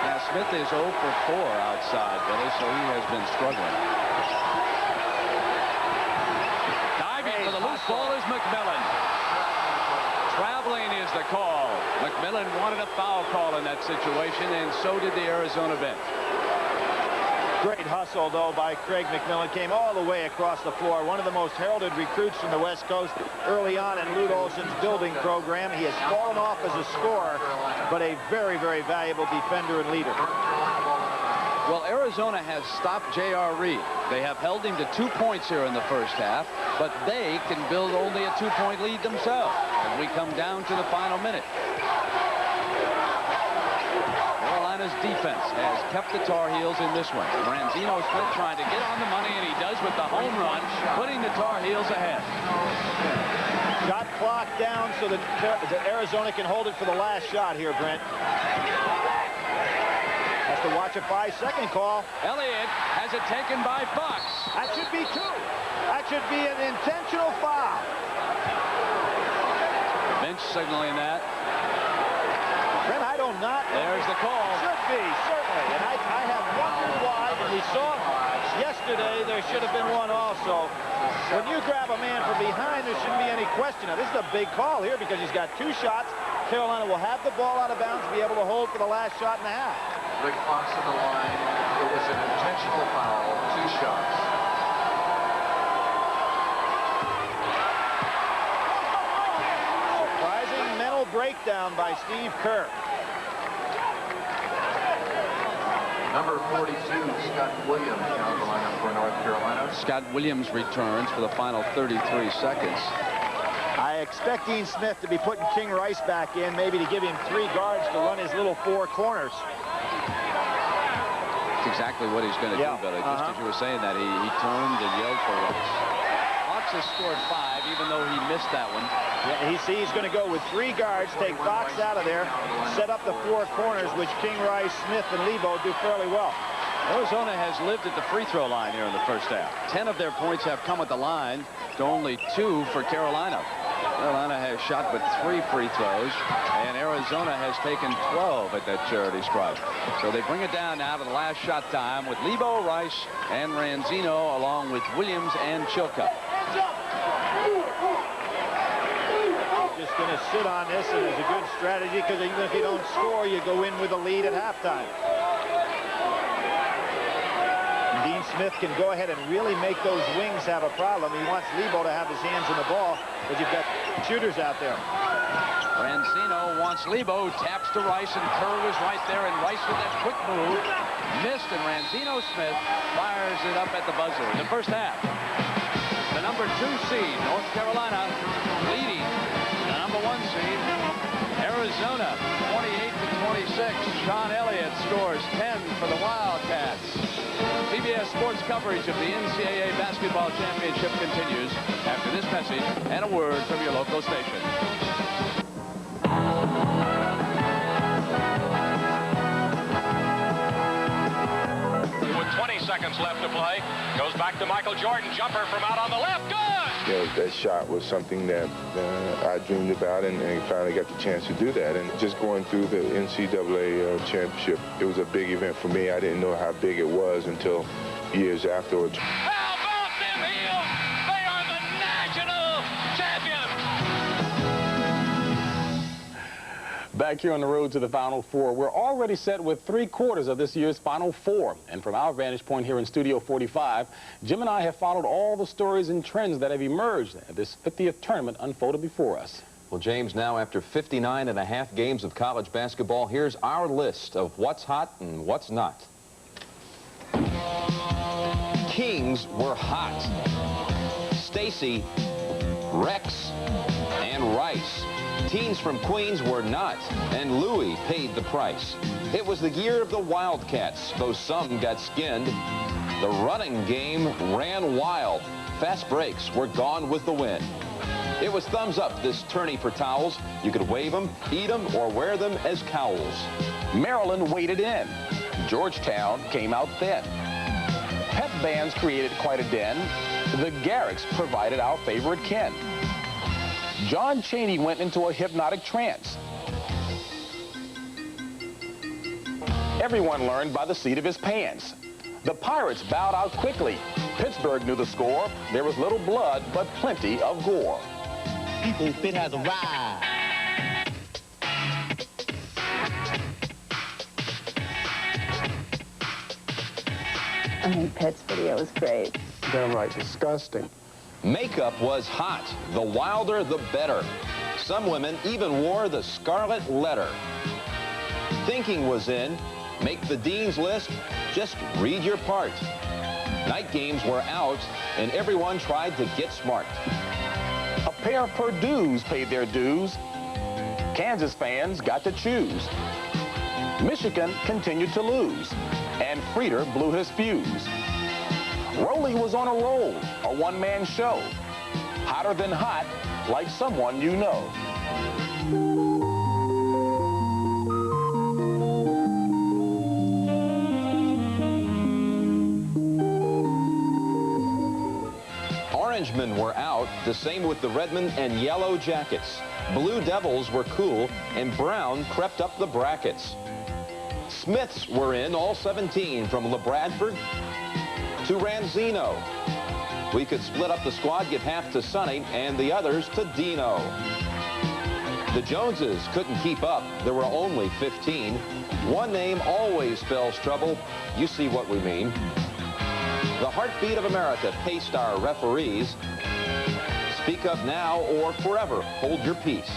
Now, Smith is 0 for 4 outside, Billy, so he has been struggling. For the loose ball is McMillan. Traveling is the call. McMillan wanted a foul call in that situation, and so did the Arizona bench. Great hustle, though, by Craig McMillan. Came all the way across the floor. One of the most heralded recruits from the West Coast early on in Lute Olson's building program. He has fallen off as a scorer, but a very, very valuable defender and leader. Well, Arizona has stopped J.R. Reed. They have held him to 2 points here in the first half, but they can build only a 2-point lead themselves as we come down to the final minute. Carolina's defense has kept the Tar Heels in this one. Ranzino Smith trying to get on the money, and he does with the home run, putting the Tar Heels ahead. Shot clock down so that Arizona can hold it for the last shot here, Brent. Has to watch a 5-second call. Elliott has it taken by Fox. That should be 2. That should be an intentional foul. Bench signaling that. Brent, I don't not. There's the call. Should be, certainly. And I have wondered why, and we saw yesterday there should have been one also. When you grab a man from behind, there shouldn't be any question. Now, this is a big call here because he's got 2 shots. Carolina will have the ball out of bounds, be able to hold for the last shot and a half. Rick Fox on the line. It was an intentional foul. 2 shots. Surprising mental breakdown by Steve Kerr. Number 42, Scott Williams, down the lineup for North Carolina. Scott Williams returns for the final 33 seconds. I expect Dean Smith to be putting King Rice back in, maybe to give him 3 guards to run his little 4 corners. That's exactly what he's going to do, Billy. Just as you were saying that, he turned and yelled for Rice. Fox has scored 5, even though he missed that one. Yeah, he's going to go with 3 guards, take Fox out of there, set up the 4 corners, which King Rice, Smith, and Lebo do fairly well. Arizona has lived at the free throw line here in the first half. 10 of their points have come at the line to only 2 for Carolina. Carolina has shot with 3 free throws, and Arizona has taken 12 at that charity stripe. So they bring it down now to the last shot time with Lebo, Rice, and Ranzino, along with Williams and Chilcutt. Just going to sit on this, and it's a good strategy because even if you don't score, you go in with a lead at halftime. Dean Smith can go ahead and really make those wings have a problem. He wants Lebo to have his hands on the ball, but you've got shooters out there. Ranzino wants Lebo, taps to Rice, and Kerr was right there, and Rice with that quick move missed, and Ranzino Smith fires it up at the buzzer in the first half. The number 2 seed, North Carolina, leading the number 1 seed, Arizona, 28-26. Sean Elliott scores 10 for the Wildcats. CBS Sports coverage of the NCAA Basketball Championship continues after this message and a word from your local station. With 20 seconds left to play, goes back to Michael Jordan. Jumper from out on the left. Good! You know, that shot was something that I dreamed about and finally got the chance to do that. And just going through the NCAA championship, it was a big event for me. I didn't know how big it was until years afterwards. How about them Heels? They are the national champions! back here on the road to the Final Four. We're already set with 3/4 of this year's Final Four. And from our vantage point here in Studio 45, Jim and I have followed all the stories and trends that have emerged as this 50th tournament unfolded before us. Well, James, now after 59.5 games of college basketball, here's our list of what's hot and what's not. Kings were hot. Stacy, Rex, and Rice. Teens from Queens were not, and Louis paid the price. It was the year of the Wildcats, though some got skinned. The running game ran wild. Fast breaks were gone with the wind. It was thumbs up this tourney for towels. You could wave them, eat them, or wear them as cowls. Maryland waded in. Georgetown came out thin. Pep bands created quite a den. The Garricks provided our favorite Ken. John Chaney went into a hypnotic trance. Everyone learned by the seat of his pants. The Pirates bowed out quickly. Pittsburgh knew the score. There was little blood, but plenty of gore. People fit has arrived. I think Pitt's video was great. Downright disgusting. Makeup was hot. The wilder, the better. Some women even wore the scarlet letter. Thinking was in. Make the dean's list. Just read your part. Night games were out, and everyone tried to get smart. A pair of Purdues paid their dues. Kansas fans got to choose. Michigan continued to lose, and Frieder blew his fuse. Rowley was on a roll, a one-man show. Hotter than hot, like someone you know. Orangemen were out, the same with the Redmen and Yellow Jackets. Blue Devils were cool, and brown crept up the brackets. Smiths were in, all 17, from LeBradford to Ranzino. We could split up the squad, give half to Sonny and the others to Dino. The Joneses couldn't keep up. There were only 15. One name always spells trouble. You see what we mean. The heartbeat of America paced our referees. Speak up now or forever hold your peace.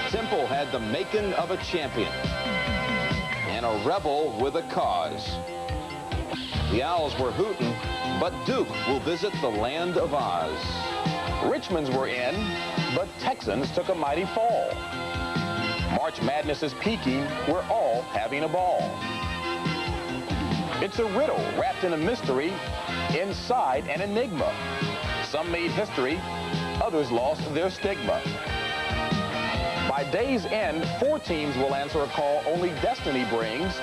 Temple had the making of a champion and a rebel with a cause. The Owls were hooting, but Duke will visit the land of Oz. Richmonds were in, but Texans took a mighty fall. March Madness is peaking, we're all having a ball. It's a riddle wrapped in a mystery, inside an enigma. Some made history, others lost their stigma. By day's end, 4 teams will answer a call only destiny brings.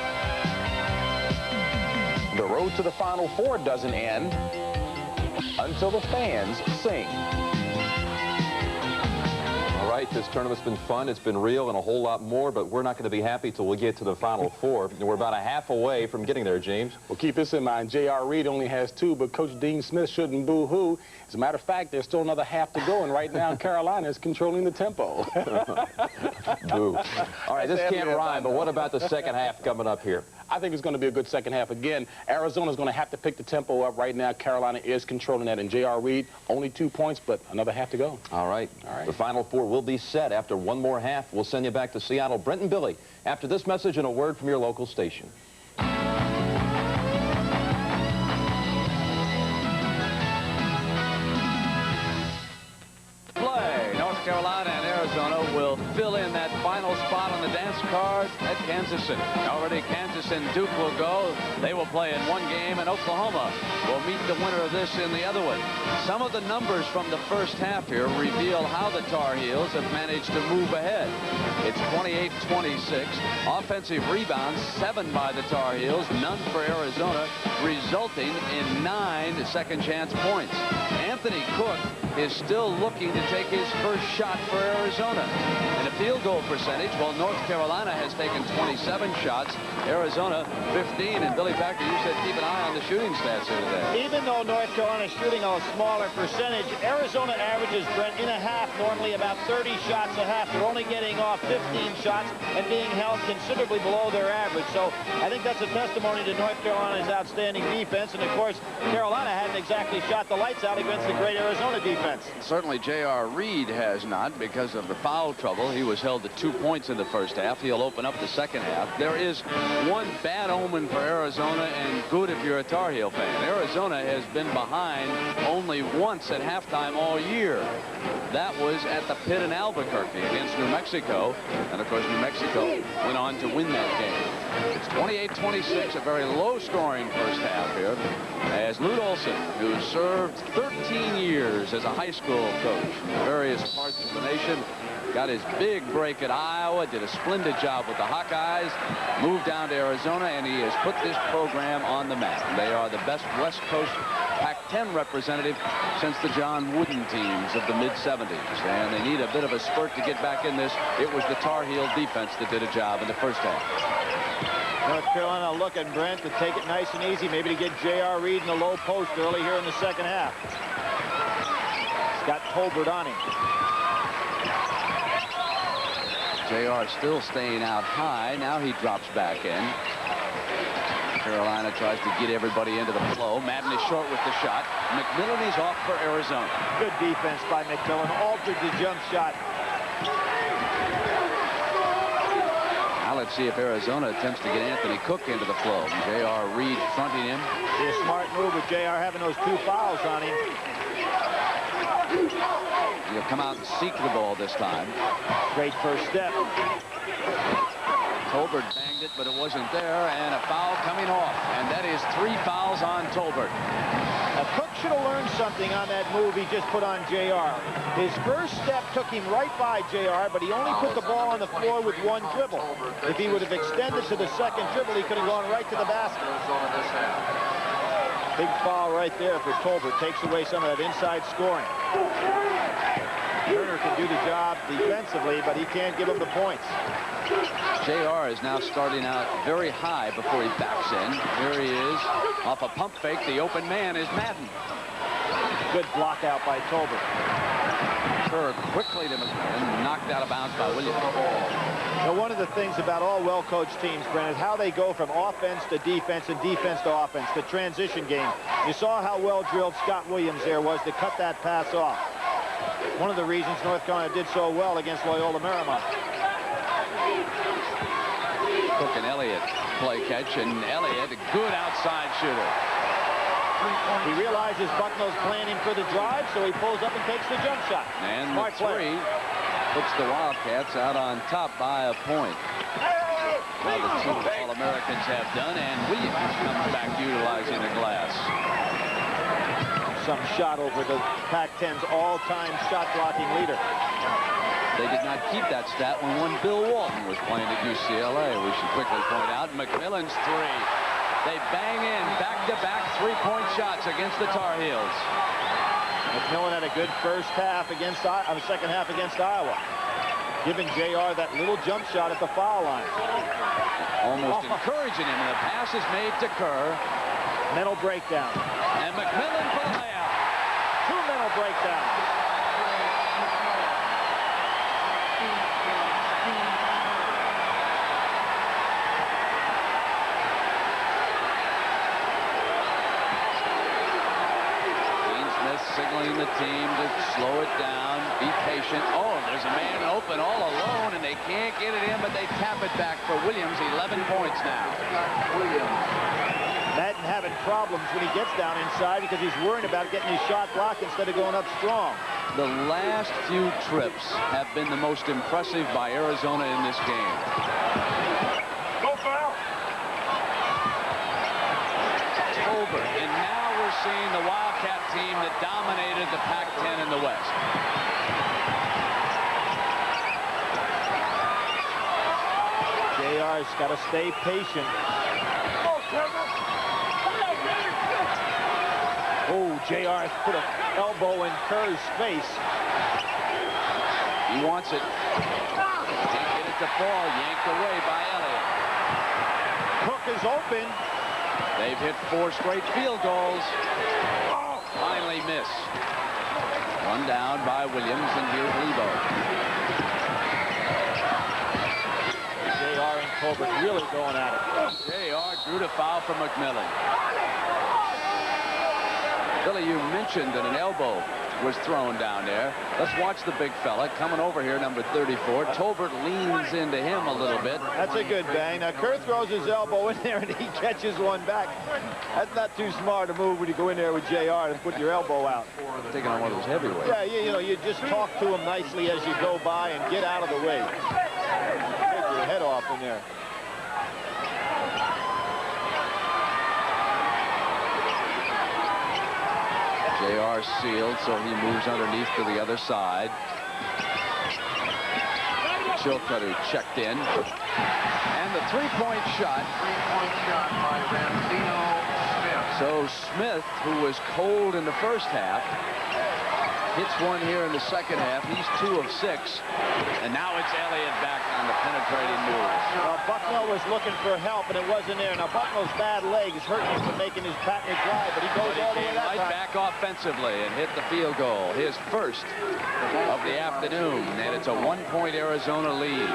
The road to the Final Four doesn't end until the fans sing. All right, this tournament's been fun, it's been real, and a whole lot more, but we're not going to be happy till we get to the Final Four. And we're about a half away from getting there, James. Well, keep this in mind. J.R. Reed only has 2, but Coach Dean Smith shouldn't boo-hoo. As a matter of fact, there's still another half to go, and right now Carolina is controlling the tempo. Boo. All right, this can't rhyme, but what about the second half coming up here? I think it's going to be a good second half. Again, Arizona's going to have to pick the tempo up right now. Carolina is controlling that, and J.R. Reed, only 2 points, but another half to go. All right. The Final Four will be set after one more half. We'll send you back to Seattle. Brent and Billy, after this message and a word from your local station. North Carolina and Arizona will fill in that final spot on the dance card at Kansas City. Already Kansas and Duke will go. They will play in one game, and Oklahoma will meet the winner of this in the other one. Some of the numbers from the first half here reveal how the Tar Heels have managed to move ahead. It's 28-26. Offensive rebounds, 7 by the Tar Heels, none for Arizona, resulting in 9 second chance points. Anthony Cook is still looking to take his first shot for Arizona. Arizona. And the field goal percentage, well, North Carolina has taken 27 shots, Arizona 15. And Billy Packer, you said keep an eye on the shooting stats here today. Even though North Carolina is shooting a smaller percentage, Arizona averages, Brent, in a half normally about 30 shots a half. They're only getting off 15 shots and being held considerably below their average. So I think that's a testimony to North Carolina's outstanding defense. And of course, Carolina hadn't exactly shot the lights out against the great Arizona defense. Certainly J.R. Reed has not because of the foul trouble. He was held to 2 points in the first half. He'll open up the second half. There is one bad omen for Arizona and good if you're a Tar Heel fan. Arizona has been behind only once at halftime all year. That was at the Pit in Albuquerque against New Mexico. And of course, New Mexico went on to win that game. It's 28-26, a very low-scoring first half here, as Lute Olson, who served 13 years as a high school coach in various parts of the nation, got his big break at Iowa, did a splendid job with the Hawkeyes, moved down to Arizona, and he has put this program on the map. They are the best West Coast Pac-10 representative since the John Wooden teams of the mid-70s. And they need a bit of a spurt to get back in this. It was the Tar Heel defense that did a job in the first half. North Carolina looking, Brent, to take it nice and easy, maybe to get J.R. Reed in the low post early here in the second half. He's got Tolbert on him. J.R. still staying out high. Now he drops back in. Carolina tries to get everybody into the flow. Madden is short with the shot. McMillan is off for Arizona. Good defense by McMillan. Altered the jump shot. Now let's see if Arizona attempts to get Anthony Cook into the flow. J.R. Reed fronting him. It's a smart move with J.R. having those 2 fouls on him. He'll come out and seek the ball this time. Great first step. Tolbert banged it, but it wasn't there, and a foul coming off. And that is 3 fouls on Tolbert. Now, Cook should have learned something on that move he just put on J.R. His first step took him right by J.R., but he only put the ball on the floor with 1 dribble. If he would have extended to the second dribble, he could have gone right to the basket. Big foul right there for Tolbert. Takes away some of that inside scoring. Turner can do the job defensively, but he can't give him the points. J.R. is now starting out very high before he backs in. Here he is off a pump fake. The open man is Madden. Good block out by Tolbert. Kerr quickly to McMillan, knocked out of bounds by Williams. Now, one of the things about all well-coached teams, Brent, is how they go from offense to defense and defense to offense, the transition game. You saw how well drilled Scott Williams there was to cut that pass off. One of the reasons North Carolina did so well against Loyola Marymount. Cook and Elliott play catch, and Elliott, a good outside shooter. He realizes Bucknell's planning for the drive, so he pulls up and takes the jump shot. And Smart the 3 puts the Wildcats out on top by a point. Now the 2 All-Americans have done, and Williams comes back utilizing the glass. Some shot over the Pac-10's all-time shot-blocking leader. They did not keep that stat when one Bill Walton was playing at UCLA. We should quickly point out McMillan's 3. They bang in back-to-back 3-point shots against the Tar Heels. McMillan had a good first half against second half against Iowa, giving J.R. that little jump shot at the foul line. Almost encouraging him, and the pass is made to Kerr. Mental breakdown. And McMillan for the layup. 2 mental breakdowns. Signaling the team to slow it down, be patient. Oh, there's a man open all alone, and they can't get it in, but they tap it back for Williams. 11 points now. Madden having problems when he gets down inside because he's worried about getting his shot blocked instead of going up strong. The last few trips have been the most impressive by Arizona in this game. Go foul. Tolbert, and now we're seeing the Wildcat team that dominated the Pac-10 in the West. JR's got to stay patient. Oh, JR put an elbow in Kerr's face. He wants it. Can't get it to fall. Yanked away by Elliott. Cook is open. They've hit 4 straight field goals. Finally miss. One down by Williams, and here's Lebo. J.R. and Tolbert really going at it. J.R. drew the foul from McMillan. Billy, you mentioned that an elbow was thrown down there. Let's watch the big fella coming over here, number 34. Tolbert leans into him a little bit. That's a good bang. Now, Kerr throws his elbow in there, and he catches one back. That's not too smart a move when you go in there with J.R. and put your elbow out. Taking on one of those heavyweights. Yeah, you know, you just talk to him nicely as you go by and get out of the way. Take your head off in there. J.R. sealed, so he moves underneath to the other side. Chilcutter checked in. And the three-point shot. Three-point shot by Rancino Smith. So Smith, who was cold in the first half, hits one here in the second half. He's 2 of 6. And now it's Elliott back on the penetrating move. Well, Bucknell was looking for help, and it wasn't there. Now, Bucknell's bad leg is hurting him from making his patented drive, but he goes all the way that right time. Back offensively and hit the field goal. His first of the afternoon, and it's a 1-point Arizona lead.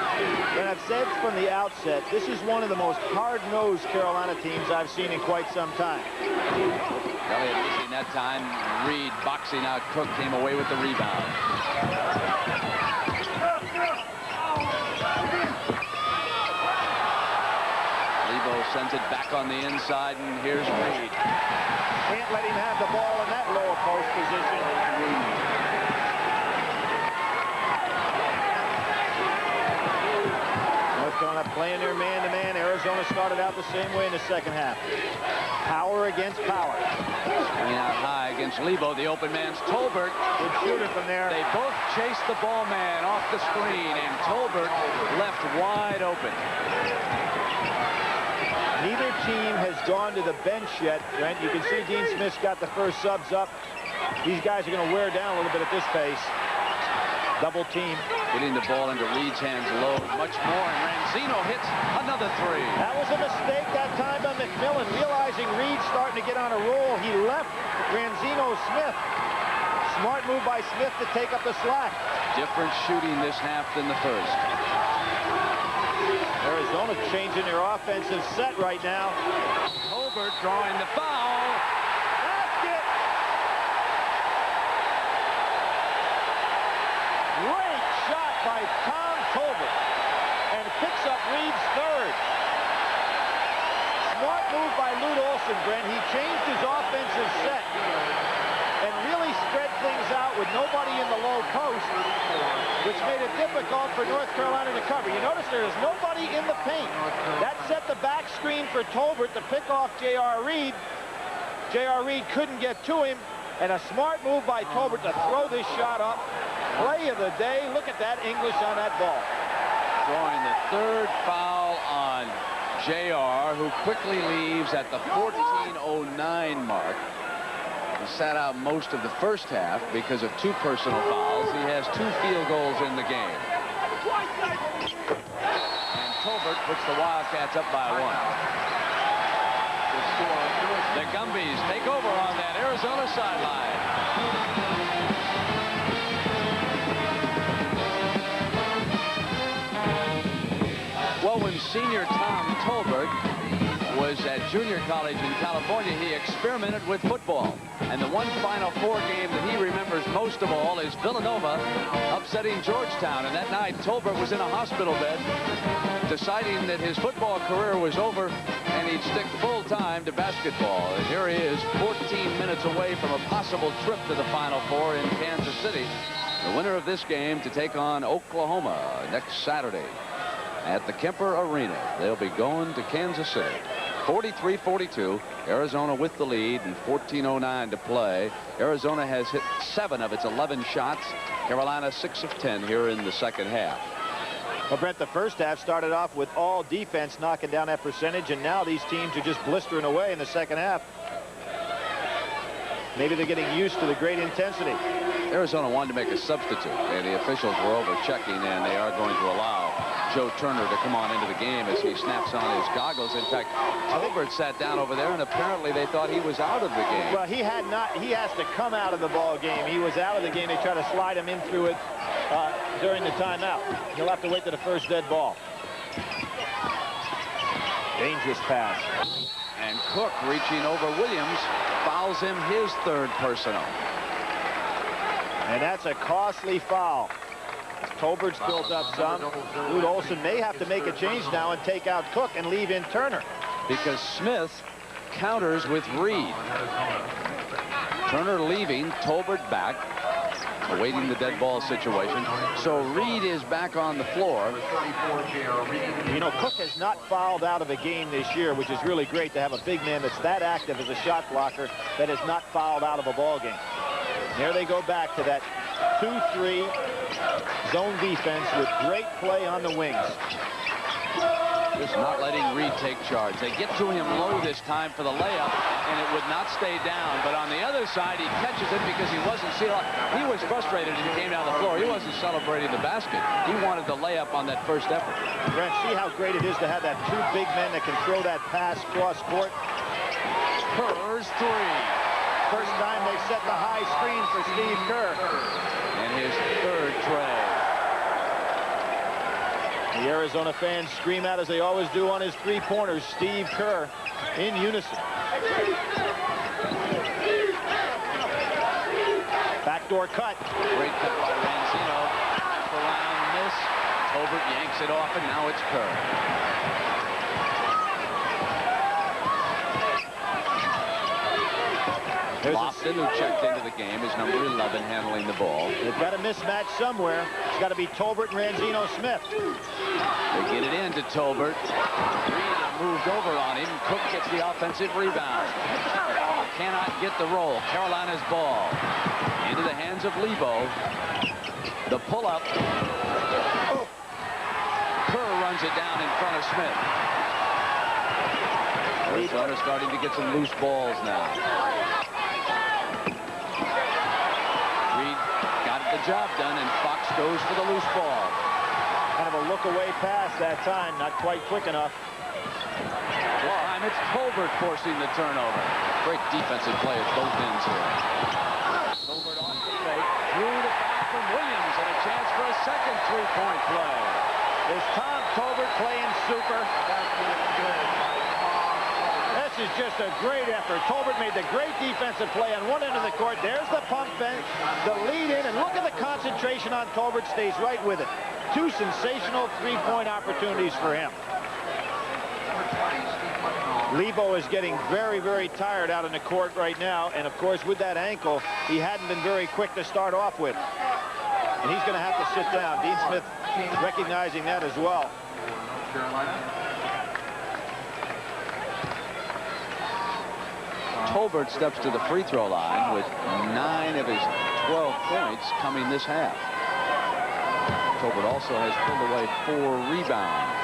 And I've said from the outset, this is one of the most hard-nosed Carolina teams I've seen in quite some time. Elliott missing that time. Reed boxing out Cook, came away with the rebound. Lebo sends it back on the inside, and here's Reed. Can't let him have the ball in that lower post position. North Carolina playing their man-to-man. Arizona started out the same way in the second half. Power against power. Coming out high against Lebo. The open man's Tolbert. Good shooter from there. They both chased the ball man off the screen, and Tolbert left wide open. Neither team has gone to the bench yet, Brent. You can see Dean Smith's got the first subs up. These guys are going to wear down a little bit at this pace. Double team. Getting the ball into Reed's hands low. Much more, and Rancino hits another 3. That was a mistake that time by McMillan. Realizing Reed's starting to get on a roll, he left Rancino Smith. Smart move by Smith to take up the slack. Different shooting this half than the first. Arizona changing their offensive set right now. Tolbert drawing the foul. Basket! Great shot by Tom Tolbert. And picks up Reed's third. Smart move by Lute Olson, Brent. He changed his offensive set and really spread things out with nobody in the low post, which made it difficult for North Carolina to cover. You notice there is nobody in the paint. That set the back screen for Tolbert to pick off J.R. Reed. J.R. Reed couldn't get to him, and a smart move by Tolbert to throw this shot up. Play of the day. Look at that English on that ball. Drawing the third foul on J.R., who quickly leaves at the 14:09 mark. He sat out most of the first half because of 2 personal fouls. He has 2 field goals in the game. And Tolbert puts the Wildcats up by 1. The Gumbies take over on that Arizona sideline. Well, when senior Tom Tolbert was at junior college in California, he experimented with football. And the one Final Four game that he remembers most of all is Villanova upsetting Georgetown. And that night, Tolbert was in a hospital bed, deciding that his football career was over and he'd stick full-time to basketball. And here he is, 14 minutes away from a possible trip to the Final Four in Kansas City. The winner of this game to take on Oklahoma next Saturday at the Kemper Arena. They'll be going to Kansas City. 43-42, Arizona with the lead and 14:09 to play. Arizona has hit 7 of its 11 shots. Carolina 6 of 10 here in the second half. Well, Brent, the first half started off with all defense knocking down that percentage, and now these teams are just blistering away in the second half. Maybe they're getting used to the great intensity. Arizona wanted to make a substitute, and the officials were over checking, and they are going to allow Joe Turner to come on into the game as he snaps on his goggles. In fact, Tolbert sat down over there, and apparently they thought he was out of the game. Well, he has to come out of the ball game. He was out of the game. They try to slide him in through it during the timeout. He'll have to wait to the first dead ball. Dangerous pass. And Cook, reaching over Williams, fouls him his third personal. And that's a costly foul. Tolbert's built up some. Lute Olson may have to make a change now and take out Cook and leave in Turner. Because Smith counters with Reed. Turner leaving, Tolbert back, awaiting the dead ball situation. So Reed is back on the floor. You know, Cook has not fouled out of a game this year, which is really great to have a big man that's that active as a shot blocker that has not fouled out of a ball game. There they go back to that 2-3 zone defense with great play on the wings. Just not letting Reed take charge. They get to him low this time for the layup, and it would not stay down. But on the other side, he catches it because he wasn't sealed. He was frustrated as he came down the floor. He wasn't celebrating the basket. He wanted the layup on that first effort. Brent, see how great it is to have that two big men that can throw that pass cross court. Kerr's three. First time they set the high screen for Steve Kerr. And his third tray. The Arizona fans scream out as they always do on his three-pointers. Steve Kerr in unison. Backdoor cut. Great cut by Ranzino. Around miss. Tolbert yanks it off, and now it's Kerr. Lofton, who checked into the game, is number 11 handling the ball. They've got a mismatch somewhere. It's got to be Tolbert and Ranzino Smith. They get it into Tolbert. Reed moved over on him. Cook gets the offensive rebound. Cannot get the roll. Carolina's ball into the hands of Lebo. The pull-up. Kerr runs it down in front of Smith. Arizona starting to get some loose balls now. The job done, and Fox goes for the loose ball. Kind of a look-away pass that time, not quite quick enough. This time it's Tolbert forcing the turnover. Great defensive play at both ends here. Tolbert off the fake, through the foul from Williams, and a chance for a second three-point play. Is Tom Tolbert playing super? This is just a great effort. Tolbert made the great defensive play on one end of the court. There's the pump fence, the lead in, and look at the concentration on Tolbert. Stays right with it. Two sensational three-point opportunities for him. Lebo is getting very, very tired out in the court right now, and of course with that ankle, he hadn't been very quick to start off with. And he's going to have to sit down. Dean Smith recognizing that as well. Tolbert steps to the free throw line with 9 of his 12 points coming this half. Tolbert also has pulled away 4 rebounds.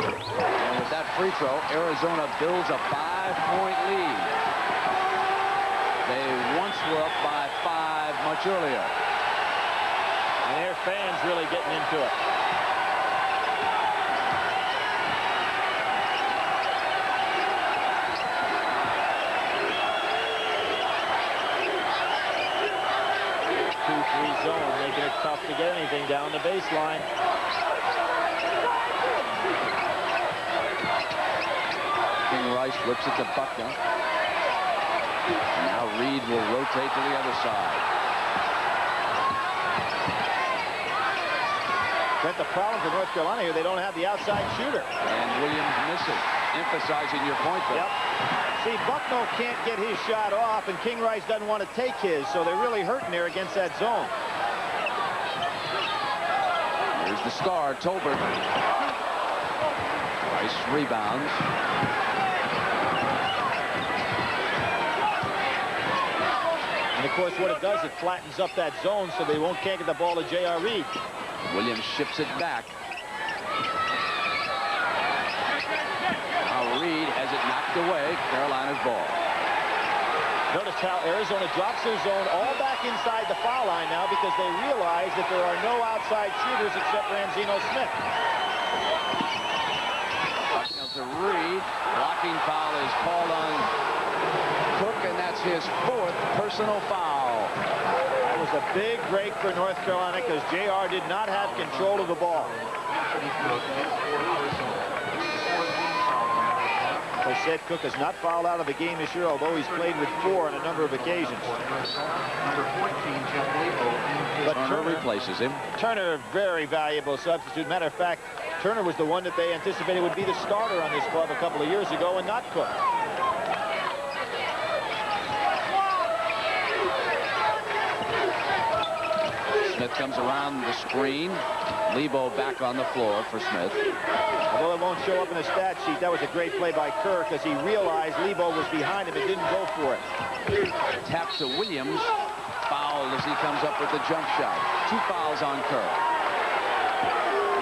And with that free throw, Arizona builds a 5-point lead. They once were up by 5 much earlier. And their fans really getting into it. Zone, making it tough to get anything down the baseline. King Rice flips it to Buckner. Now Reed will rotate to the other side. But the problem for North Carolina here, they don't have the outside shooter. And Williams missing, emphasizing your point there. Yep. See, Buckner can't get his shot off, and King Rice doesn't want to take his, so they're really hurting there against that zone. Here's the star, Tolbert. Rice rebounds. And of course, what it does, it flattens up that zone so they can't get the ball to J.R. Reed. Williams ships it back. Now Reed has it knocked away. Carolina's ball. Notice how Arizona drops their zone all back inside the foul line now because they realize that there are no outside shooters except Ramzino Smith. To Reed. Blocking foul is called on Cook, and that's his 4th personal foul. That was a big break for North Carolina because JR did not have control of the ball. As I said, Cook has not fouled out of the game this year, although he's played with 4 on a number of occasions. But Turner replaces him. Turner, a very valuable substitute. Matter of fact, Turner was the one that they anticipated would be the starter on this club a couple of years ago, and not Cook. Smith comes around the screen. Lebo back on the floor for Smith. Although it won't show up in the stat sheet, that was a great play by Kerr because he realized Lebo was behind him and didn't go for it. Tap to Williams. Fouled as he comes up with the jump shot. 2 fouls on Kerr.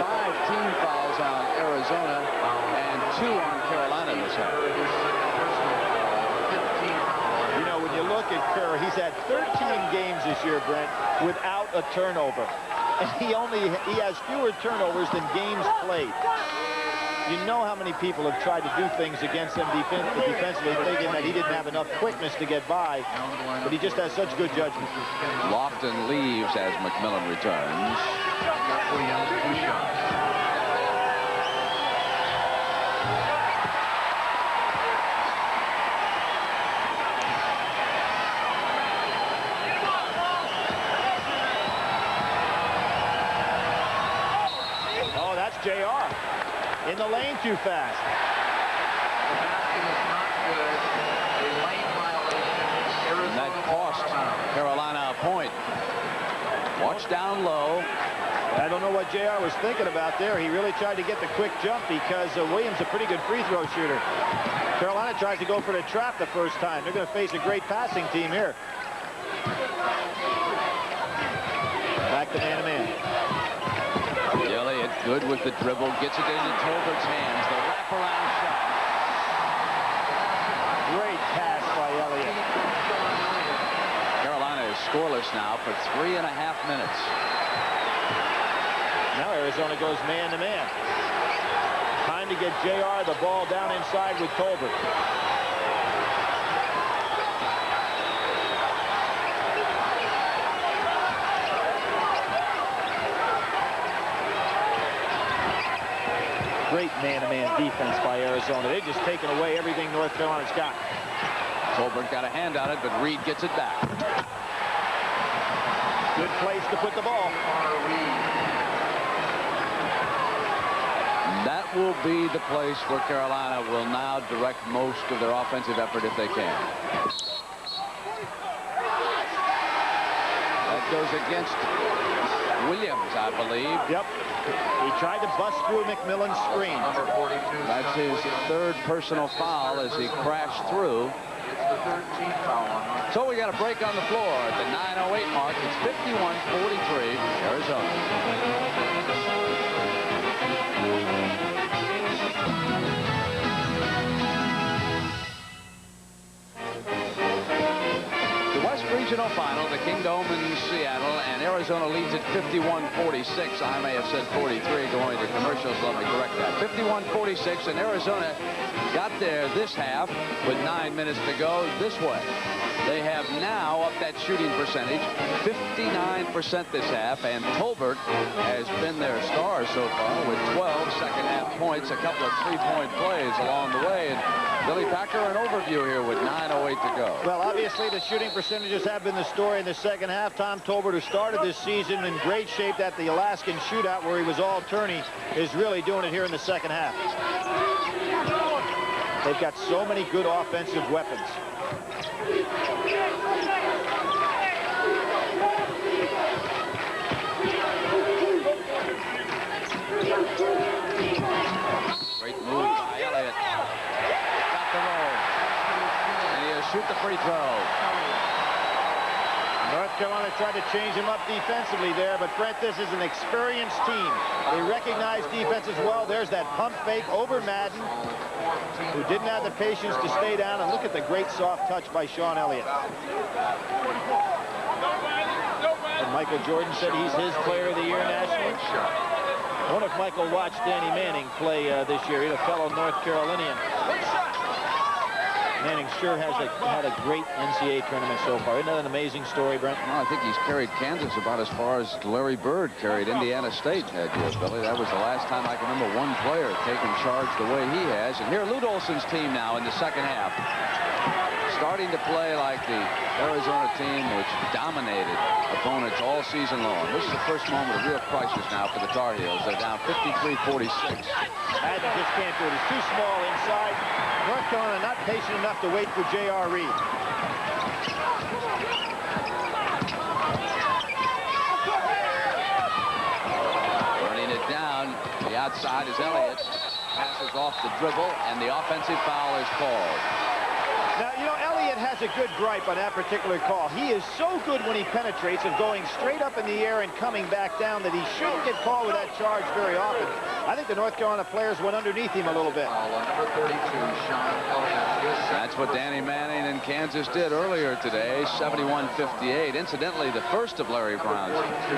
5 team fouls on Arizona and 2 on Carolina this half. You know, when you look at Kerr, he's had 13 games this year, Brent, without a turnover. And he has fewer turnovers than games played. You know how many people have tried to do things against him defensively, thinking that he didn't have enough quickness to get by, but he just has such good judgment. Lofton leaves as McMillan returns. Oh, that's JR. In the lane too fast. And that cost Carolina a point. Watch down low. I don't know what JR was thinking about there. He really tried to get the quick jump because Williams a pretty good free throw shooter. Carolina tries to go for the trap the first time. They're going to face a great passing team here. Back to man-to-man. Elliott good with the dribble, gets it into Tolbert's hands. The wraparound shot. Great pass by Elliott. Carolina is scoreless now for 3.5 minutes. Now Arizona goes man-to-man. Time to get JR the ball down inside with Tolbert. Great man-to-man defense by Arizona. They've just taken away everything North Carolina's got. Tolbert got a hand on it, but Reed gets it back. Good place to put the ball. That will be the place where Carolina will now direct most of their offensive effort if they can. That goes against Williams, I believe. Yep. He tried to bust through McMillan's screen. That's his 3rd personal foul as he crashed through. So we got a break on the floor at the 9:08 mark. It's 51-43 Arizona. Regional final, the Kingdome in Seattle, and Arizona leads at 51-46. I may have said 43 going to commercials. Let me correct that. 51-46, and Arizona got there this half with 9 minutes to go this way. They have now upped that shooting percentage, 59% this half, and Tolbert has been their star so far with 12 second-half points, a couple of three-point plays along the way. And Billy Packer, an overview here with 9:08 to go. Well, obviously, the shooting percentages have been the story in the second half. Tom Tolbert, who started this season in great shape at the Alaskan shootout where he was all tourney, is really doing it here in the second half. They've got so many good offensive weapons. Great move by Elliott. Got the roll. And he'll shoot the free throw. North Carolina tried to change him up defensively there, but Brent, this is an experienced team. They recognize defense as well. There's that pump fake over Madden, who didn't have the patience to stay down, and look at the great soft touch by Sean Elliott. And Michael Jordan said he's his player of the year nationally. I wonder if Michael watched Danny Manning play this year. He's a fellow North Carolinian. Manning sure has had a great NCAA tournament so far. Isn't that an amazing story, Brent? Well, I think he's carried Kansas about as far as Larry Bird carried Indiana State that year, Billy. That was the last time I can remember one player taking charge the way he has. And here, Lute Olson's team now in the second half, starting to play like the Arizona team, which dominated opponents all season long. This is the first moment of real crisis now for the Tar Heels. They're down 53-46. Madden just can't do it. He's too small inside. North Carolina not patient enough to wait for J.R. Reed. Running it down. The outside is Elliott. Passes off the dribble, and the offensive foul is called. Now, you know, Elliott has a good gripe on that particular call. He is so good when he penetrates and going straight up in the air and coming back down that he shouldn't get called with that charge very often. I think the North Carolina players went underneath him a little bit. That's what Danny Manning and Kansas did earlier today, 71-58. Incidentally, the first of Larry Brown's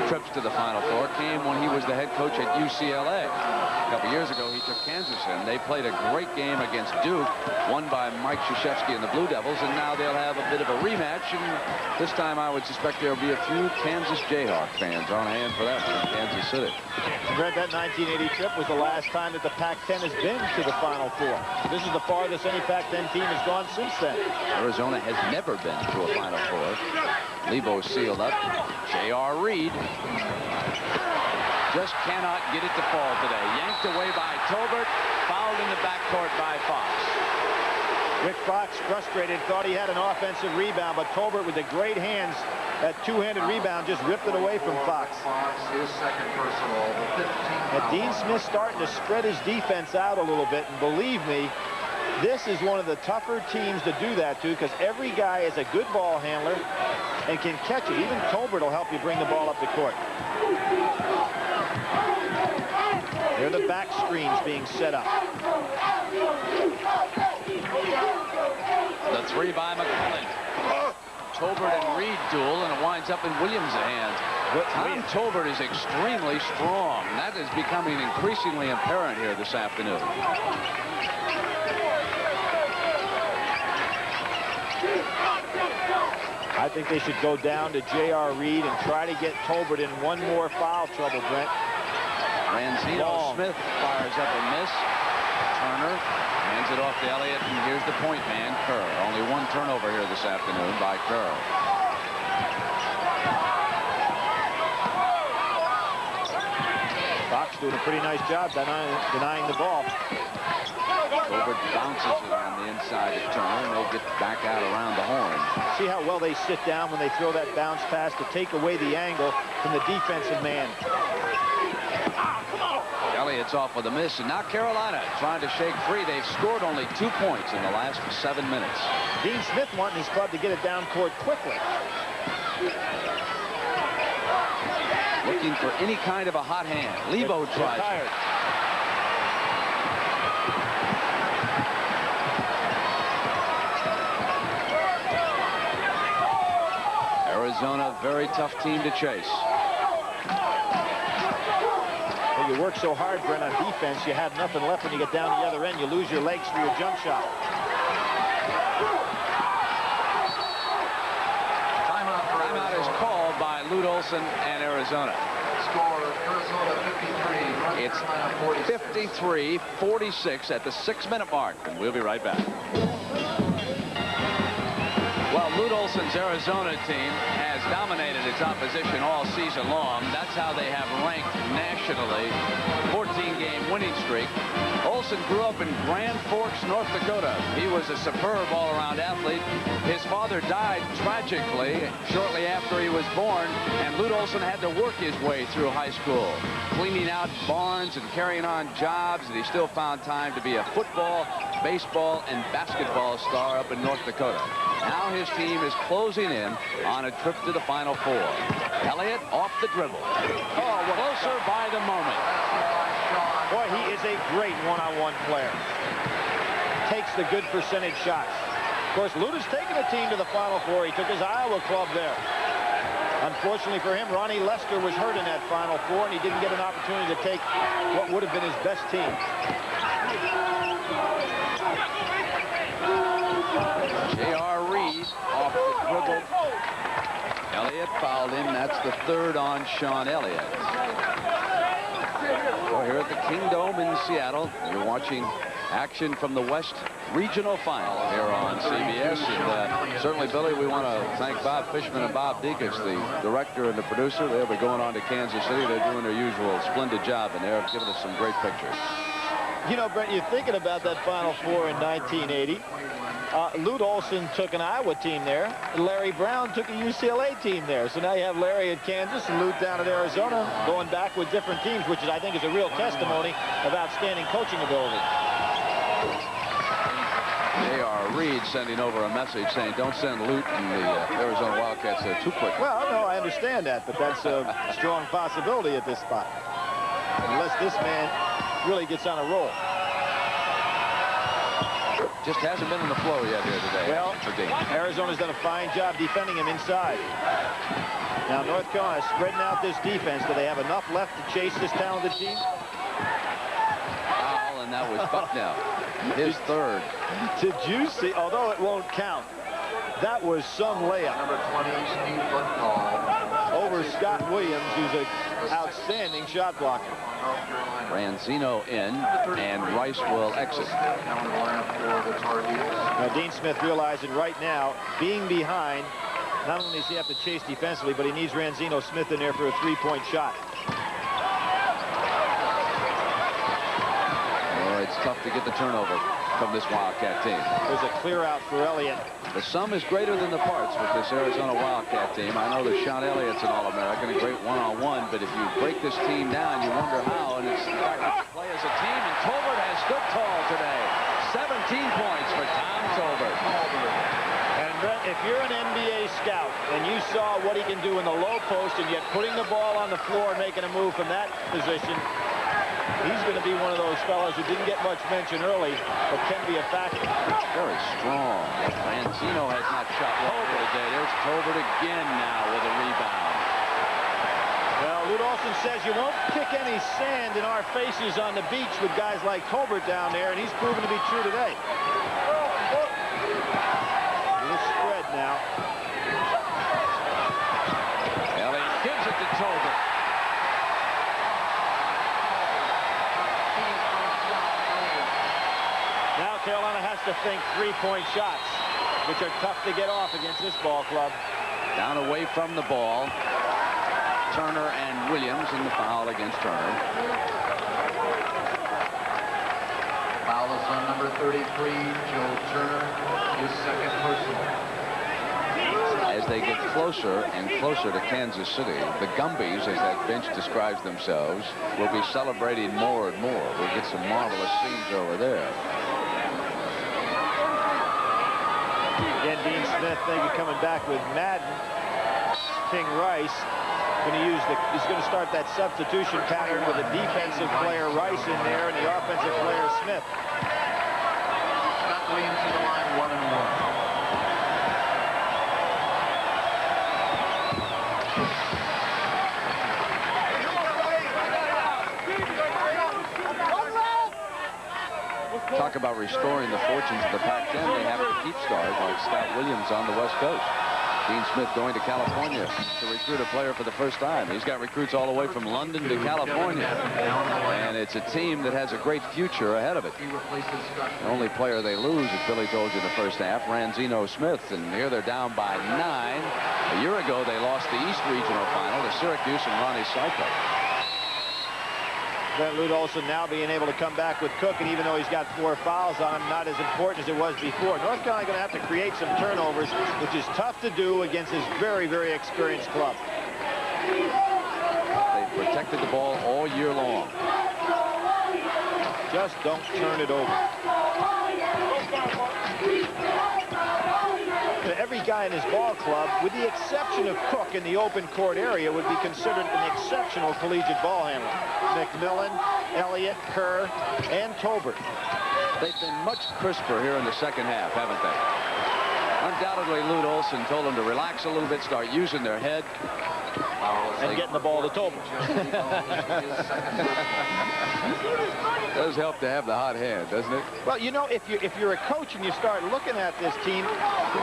trips to the Final Four came when he was the head coach at UCLA. A couple years ago, he took Kansas in. They played a great game against Duke, won by Mike Krzyzewski and the Blue Devils, and now they'll have a bit of a rematch, and this time I would suspect there will be a few Kansas Jayhawk fans on hand for that one in Kansas City. Brent, that 1980 trip was the last time that the Pac-10 has been to the Final Four. This is the farthest any Pac-10 team has gone since then. Arizona has never been to a Final Four. Lebo sealed up. J.R. Reed just cannot get it to fall today. Yanked away by Tolbert, fouled in the backcourt by Fox. Rick Fox, frustrated, thought he had an offensive rebound, but Tolbert with the great hands, that two-handed rebound, just ripped it away from Fox. His second personal, 15. And Dean Smith starting to spread his defense out a little bit, and believe me, this is one of the tougher teams to do that to, because every guy is a good ball handler and can catch it. Even Tolbert will help you bring the ball up the court. There are the back screens being set up. The three by McClellan. Tolbert and Reed duel, and it winds up in Williams' hands. Tom Tolbert is extremely strong. That is becoming increasingly apparent here this afternoon. I think they should go down to J.R. Reed and try to get Tolbert in one more foul trouble, Brent. Ranzino Smith fires up a miss. Turner hands it off to Elliott, and here's the point man, Kerr. Only one turnover here this afternoon by Kerr. Fox doing a pretty nice job denying the ball. Tolbert bounces it on the inside of Turner, and they'll get back out around the horn. See how well they sit down when they throw that bounce pass to take away the angle from the defensive man. Elliott's off with a miss, and now Carolina trying to shake free. They've scored only 2 points in the last 7 minutes. Dean Smith wanting his club to get it down court quickly. Looking for any kind of a hot hand. Lebo tries. Arizona, very tough team to chase. Well, you work so hard, Brent, on defense, you have nothing left when you get down the other end. You lose your legs for your jump shot. Timeout is called by Lute Olson and Arizona. Score, Arizona 53. It's 53-46 at the 6-minute mark, and we'll be right back. Well, Lute Olson's Arizona team has dominated its opposition all season long. That's how they have ranked nationally. 14-game winning streak. Olson grew up in Grand Forks, North Dakota. He was a superb all-around athlete. His father died tragically shortly after he was born, and Lute Olson had to work his way through high school, cleaning out barns and carrying on jobs, and he still found time to be a football, baseball, and basketball star up in North Dakota. Now his team is closing in on a trip to the Final Four. Elliott off the dribble. Oh, closer by the moment. Boy, he is a great one-on-one player. Takes the good percentage shots. Of course, Luta's taken the team to the Final Four. He took his Iowa club there. Unfortunately for him, Ronnie Lester was hurt in that Final Four, and he didn't get an opportunity to take what would have been his best team. J.R. Reed off the dribble. Elliott fouled him. That's the third on Sean Elliott. Well, here at the Kingdome in Seattle, you're watching action from the West Regional Final here on CBS. And certainly, Billy, we want to thank Bob Fishman and Bob Deacons, the director and the producer. They'll be going on to Kansas City. They're doing their usual splendid job, and they're giving us some great pictures. You know, Brent, you're thinking about that Final Four in 1980. Lute Olson took an Iowa team there. Larry Brown took a UCLA team there. So now you have Larry at Kansas and Lute down at Arizona, going back with different teams, which I think is a real testimony of outstanding coaching ability. J.R. Reed sending over a message saying, don't send Lute and the Arizona Wildcats there too quick. Well, no, I understand that, but that's a strong possibility at this spot. Unless this man really gets on a roll. Just hasn't been in the flow yet here today. Well, Arizona's done a fine job defending him inside. Now, North Carolina is spreading out this defense. Do they have enough left to chase this talented team? Foul, and that was Bucknell. His third. Did you see, although it won't count, that was some layup. Number 20, Steve Bucknall. Over Scott Williams, who's an outstanding shot blocker. Ranzino in, and Rice will exit. Now, Dean Smith realizing right now, being behind, not only does he have to chase defensively, but he needs Ranzino Smith in there for a three-point shot. Oh, it's tough to get the turnover from this Wildcat team. There's a clear out for Elliott. The sum is greater than the parts with this Arizona Wildcat team. I know that Sean Elliott's an All-American, a great one-on-one, but if you break this team down, you wonder how, and it's the fact that you play as a team, and Tolbert has stood tall today. 17 points for Tom Tolbert. And Brent, if you're an NBA scout and you saw what he can do in the low post and yet putting the ball on the floor and making a move from that position, he's going to be one of those fellows who didn't get much mention early, but can be a factor. Very strong. Ranzino has not shot well today. There's Tolbert again now with a rebound. Well, Lute Olson says you won't kick any sand in our faces on the beach with guys like Tolbert down there, and he's proven to be true today. Little spread now. Elliott gives it to Tolbert. Now Carolina has to think three-point shots, which are tough to get off against this ball club. Down away from the ball. Turner and Williams in the foul against Turner. Foul is on number 33, Joe Turner, his second personal. As they get closer and closer to Kansas City, the Gumbies, as that bench describes themselves, will be celebrating more and more. We'll get some marvelous scenes over there. Again, Dean Smith thinking coming back with Madden. King Rice he's going to start that substitution pattern with a defensive player Rice in there and the offensive player Smith. Scott Williams to the line, 1-1. Talk about restoring the fortunes of the Pac-10. They have to keep stars like Scott Williams on the West Coast. Dean Smith going to California to recruit a player for the first time. He's got recruits all the way from London to California. And it's a team that has a great future ahead of it. The only player they lose, as Billy told you in the first half, Ranzino Smith. And here they're down by 9. A year ago, they lost the East Regional Final to Syracuse and Ronnie Seiko. Lute Olson now being able to come back with Cook, and even though he's got 4 fouls on him, not as important as it was before. North Carolina going to have to create some turnovers, which is tough to do against this very, very experienced club. They've protected the ball all year long. Just don't turn it over. every guy in his ball club, with the exception of Cook in the open court area, would be considered an exceptional collegiate ball handler. McMillan, Elliott, Kerr, and Tolbert. They've been much crisper here in the second half, haven't they? Undoubtedly, Lute Olson told them to relax a little bit, start using their head. And getting the ball to Tolbert. Does help to have the hot hand, doesn't it? Well, you know, if you're a coach and you start looking at this team,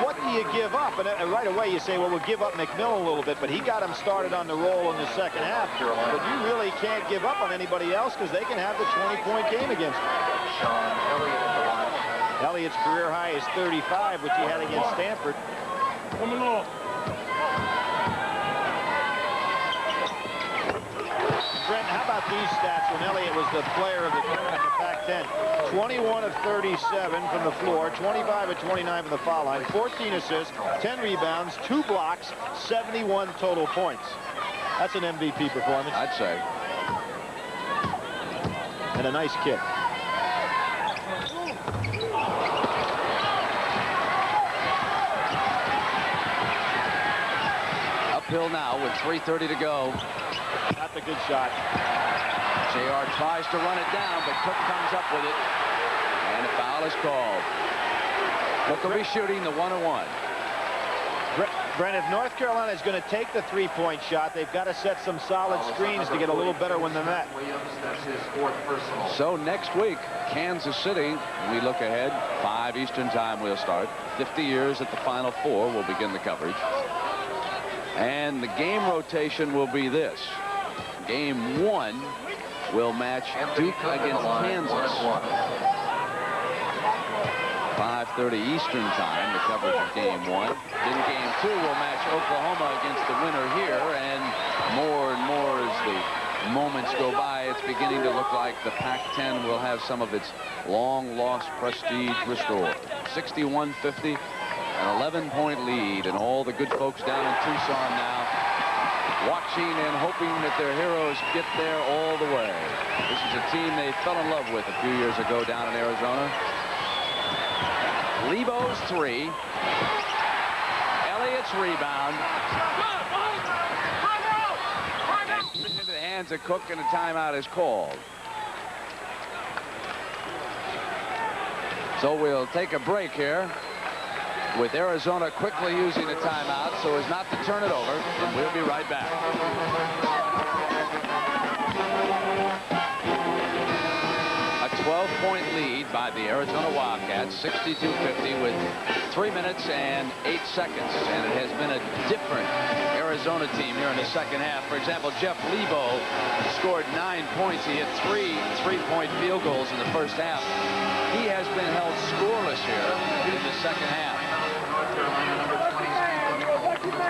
what do you give up? And right away you say, well, we'll give up McMillan a little bit, but he got him started on the roll in the second half. But you really can't give up on anybody else because they can have the 20-point game against him. Elliott's career high is 35, which he had against Stanford. Brent, how about these stats when Elliott was the player of the tournament in the Pac-10? 21 of 37 from the floor, 25 of 29 from the foul line, 14 assists, 10 rebounds, 2 blocks, 71 total points. That's an MVP performance. I'd say. And a nice kick. Uphill now with 3:30 to go. That's a good shot. JR tries to run it down, but Cook comes up with it. And a foul is called. Cook will be shooting the 1-on-1. Brent, if North Carolina is going to take the three-point shot, they've got to set some solid screens to get a little better when they're met. So next week, Kansas City, we look ahead, 5 Eastern time we'll start. 50 years at the Final Four, we'll begin the coverage. And the game rotation will be this. Game 1 will match Duke against Kansas. 5:30 Eastern time, the coverage of game 1. Then game 2 will match Oklahoma against the winner here, and more as the moments go by, it's beginning to look like the Pac-10 will have some of its long-lost prestige restored. 61-50, an 11-point lead, and all the good folks down in Tucson now watching and hoping that their heroes get there all the way. This is a team they fell in love with a few years ago down in Arizona. Lebo's 3. Elliott's rebound. And into the hands of Cook, and a timeout is called. So we'll take a break here with Arizona quickly using a timeout so as not to turn it over, and we'll be right back. A 12-point lead by the Arizona Wildcats, 62-50 with 3 minutes and 8 seconds. And it has been a different Arizona team here in the second half. For example, Jeff Lebo scored 9 points. He hit 3 3-point field goals in the first half. He has been held scoreless here in the second half.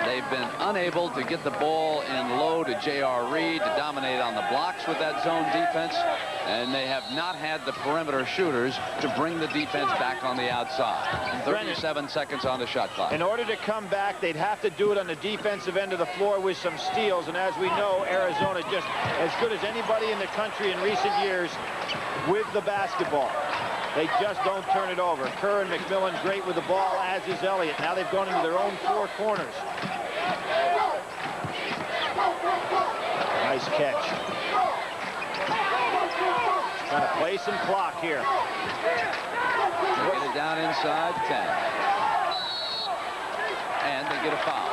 They've been unable to get the ball in low to J.R. Reed to dominate on the blocks with that zone defense, and they have not had the perimeter shooters to bring the defense back on the outside. 37 seconds on the shot clock. In order to come back, they'd have to do it on the defensive end of the floor with some steals, and as we know, Arizona just as good as anybody in the country in recent years with the basketball. They just don't turn it over. Kerr and McMillan great with the ball, as is Elliott. Now they've gone into their own 4 corners. Nice catch. Trying to play some clock here. They get it down inside 10. And they get a foul.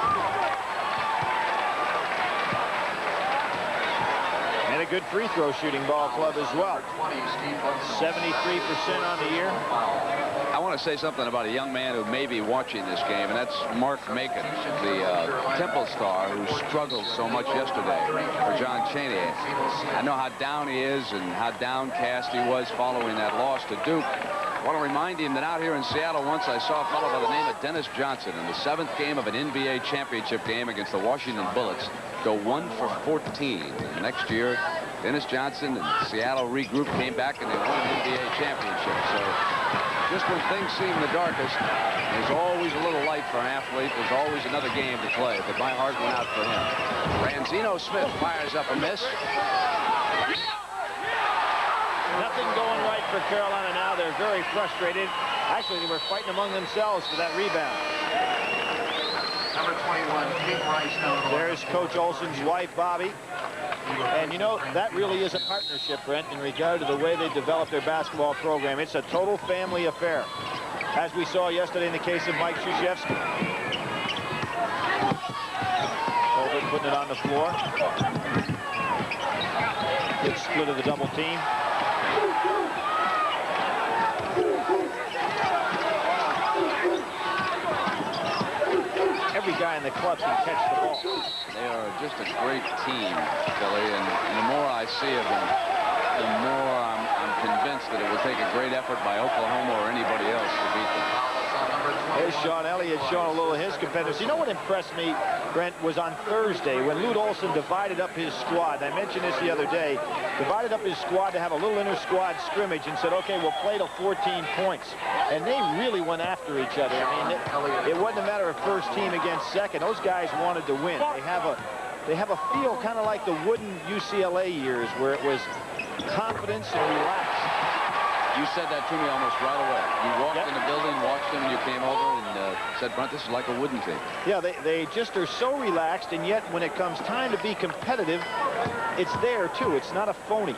And a good free throw shooting ball club as well. 73% on the year. I want to say something about a young man who may be watching this game, and that's Mark Macon, the Temple star who struggled so much yesterday for John Chaney. I know how down he is and how downcast he was following that loss to Duke. I want to remind him that out here in Seattle once I saw a fellow by the name of Dennis Johnson in the 7th game of an NBA championship game against the Washington Bullets go 1 for 14. And next year, Dennis Johnson and Seattle regrouped, came back, and they won an NBA championship. So just when things seem the darkest, there's always a little light for an athlete. There's always another game to play. But my heart went out for him. Ranzino Smith fires up a miss. Nothing going right for Carolina now. They're very frustrated. Actually, they were fighting among themselves for that rebound. There's Coach Olson's wife, Bobby. And, you know, that really is a partnership, Brent, in regard to the way they develop their basketball program. It's a total family affair, as we saw yesterday in the case of Mike Krzyzewski. Colbert putting it on the floor. Good split of the double team. Every guy in the club can catch the ball. They are just a great team, Billy, and the more I see of them, the more I'm convinced that it will take a great effort by Oklahoma or anybody else to beat them. Here's Sean Elliott showing a little of his competitors. You know what impressed me, Brent, was on Thursday when Lute Olson divided up his squad. I mentioned this the other day. Divided up his squad to have a little inter-squad scrimmage and said, okay, we'll play to 14 points. And they really went after each other. I mean, it wasn't a matter of first team against second. Those guys wanted to win. They have a feel kind of like the wooden UCLA years where it was confidence and relaxed. You said that to me almost right away. You walked in the building, watched them, and you came over and said, Brent, this is like a wooden team. Yeah, they just are so relaxed, and yet when it comes time to be competitive, it's there, too. It's not a phony.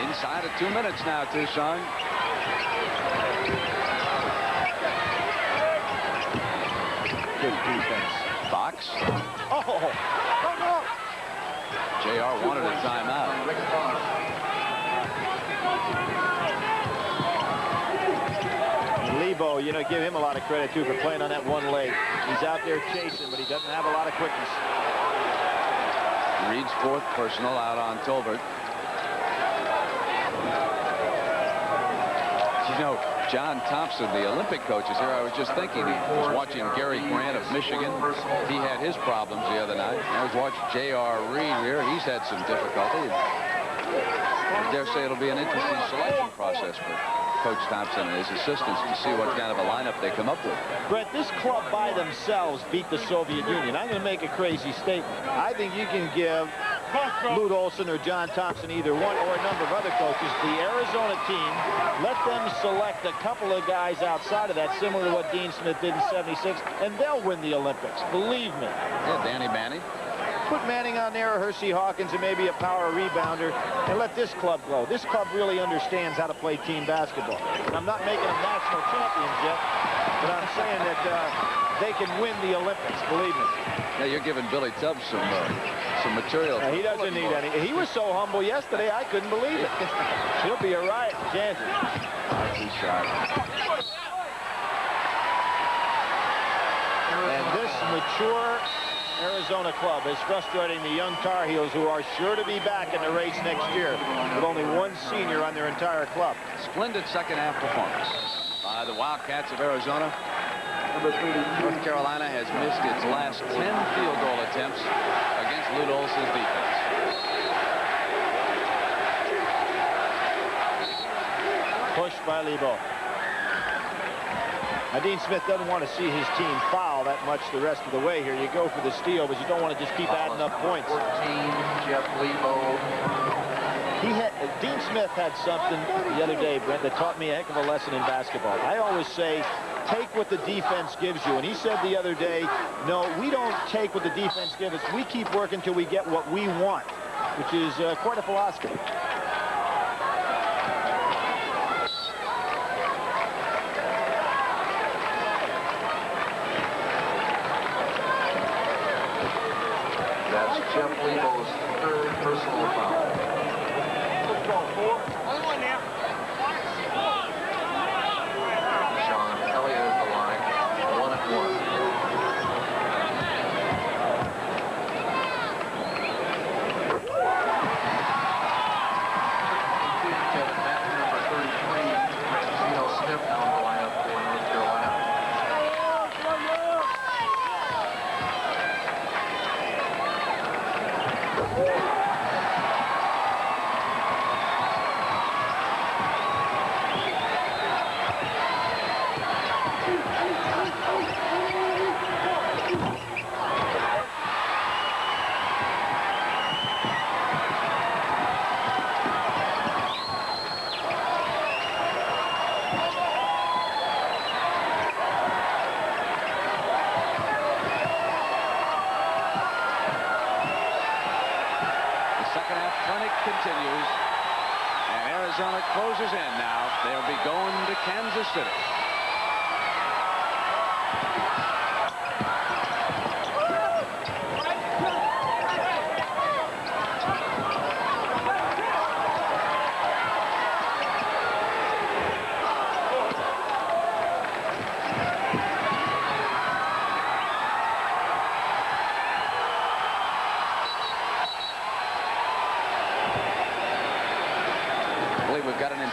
Inside of 2 minutes now, too, Sean. Good defense. Fox. Oh, no. JR wanted a timeout. Lebo, you know, give him a lot of credit, too, for playing on that one leg. He's out there chasing, but he doesn't have a lot of quickness. Reed's fourth personal out on Tolbert. You know, John Thompson, the Olympic coach, is here. I was just thinking, he was watching Gary Grant of Michigan. He had his problems the other night. I was watching J.R. Reed here. He's had some difficulty. I dare say it'll be an interesting selection process for Coach Thompson and his assistants to see what kind of a lineup they come up with. Brett, this club by themselves beat the Soviet Union. I'm going to make a crazy statement. I think you can give Lute Olson or John Thompson, either one or a number of other coaches, the Arizona team, let them select a couple of guys outside of that, similar to what Dean Smith did in '76, and they'll win the Olympics. Believe me. Yeah, Danny Manning. Put Manning on there, or Hersey Hawkins, and maybe a power rebounder, and let this club grow. This club really understands how to play team basketball. And I'm not making them national champions yet, but I'm saying that they can win the Olympics, believe me. Yeah, you're giving Billy Tubbs some material. He doesn't need any. He was so humble yesterday, I couldn't believe it. He'll be a riot in Kansas. He's shot. And this mature Arizona club is frustrating the young Tar Heels, who are sure to be back in the race next year with only one senior on their entire club. Splendid second half performance by the Wildcats of Arizona. North Carolina has missed its last 10 field goal attempts against Lute Olson's defense. Pushed by Lebo. Now, Dean Smith doesn't want to see his team foul that much the rest of the way here. You go for the steal, but you don't want to just keep adding up points. 14, Jeff Lebo. Dean Smith had something the other day, Brent, that taught me a heck of a lesson in basketball. I always say, take what the defense gives you. And he said the other day, no, we don't take what the defense gives us. We keep working until we get what we want, which is quite a philosophy. That's Jeff Lebo's third personal foul. Sean Elliott at the line, 1 and 1. Kevin Matthew, number 33, Zeno Smith now in the lineup for North Carolina. closes in now. They'll be going to Kansas City.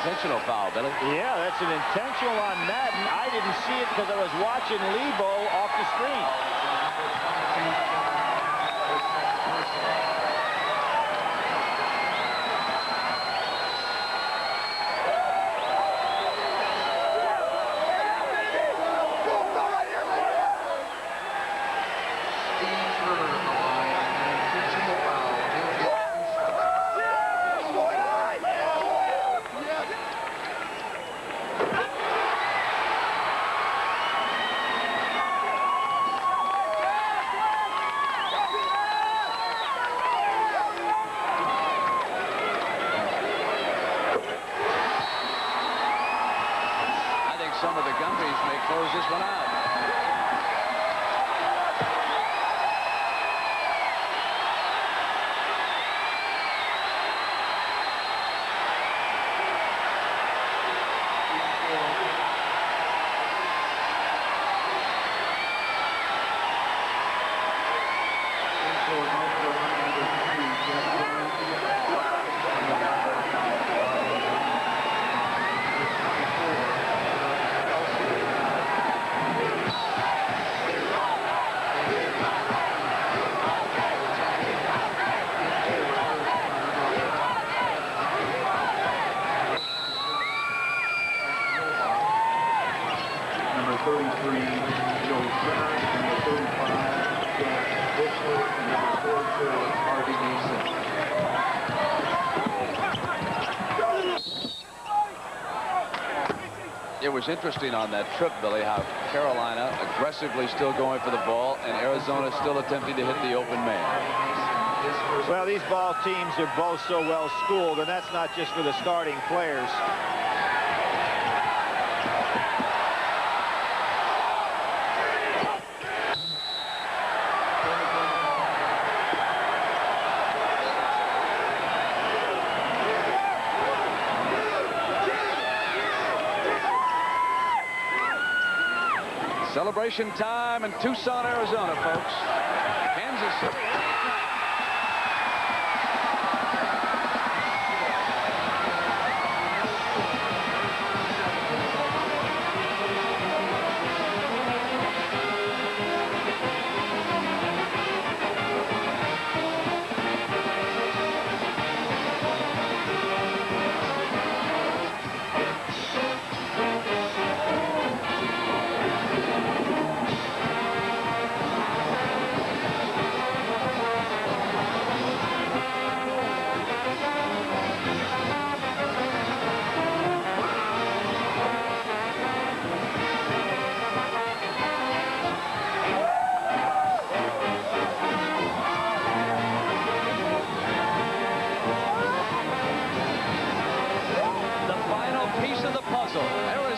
Intentional foul, Billy. Yeah, that's an intentional on Madden. I didn't see it because I was watching Lebo off the screen. Some of the Gumbies may close this one out. It was interesting on that trip, Billy, how Carolina aggressively still going for the ball and Arizona still attempting to hit the open man. Well, these ball teams are both so well schooled, and that's not just for the starting players. Celebration time in Tucson, Arizona, folks. Kansas City.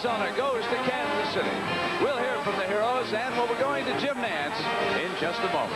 Arizona goes to Kansas City. We'll hear from the heroes, and we'll be going to Jim Nantz in just a moment.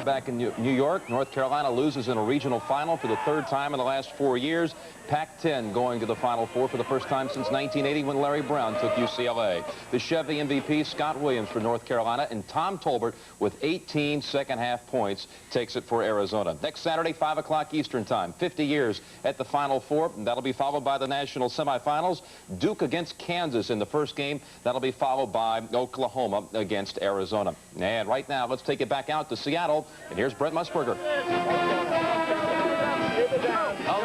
Back in New York, North Carolina loses in a regional final for the third time in the last 4 years. Pac-10 going to the Final Four for the first time since 1980 when Larry Brown took UCLA. The Chevy MVP, Scott Williams for North Carolina, and Tom Tolbert with 18 second-half points takes it for Arizona. Next Saturday, 5 o'clock Eastern Time, 50 years at the Final Four. That'll be followed by the national semifinals. Duke against Kansas in the first game. That'll be followed by Oklahoma against Arizona. And right now, let's take it back out to Seattle. And here's Brent Musburger.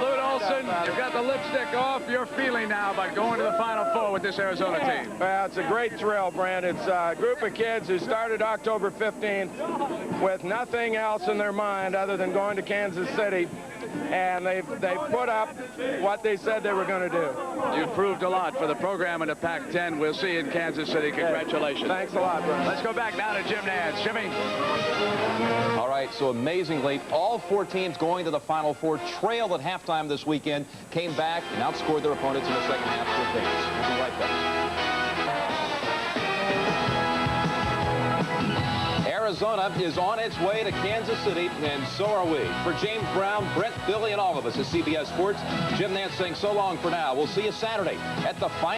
Lute Olson, you've got the lipstick off. You're feeling now about going to the Final Four with this Arizona team. Well, it's a great thrill, Brent. It's a group of kids who started October 15th with nothing else in their mind other than going to Kansas City. And they put up what they said they were going to do. You've proved a lot for the program in the Pac-10. We'll see you in Kansas City. Congratulations. Thanks a lot, Brent. Let's go back now to Jim Nantz. Jimmy. All right. right, so amazingly, all 4 teams going to the Final Four trailed at halftime this weekend, came back and outscored their opponents in the second half to advance. We'll be right back. Arizona is on its way to Kansas City, and so are we. For James Brown, Brent, Billy, and all of us at CBS Sports, Jim Nance saying so long for now. We'll see you Saturday at the final.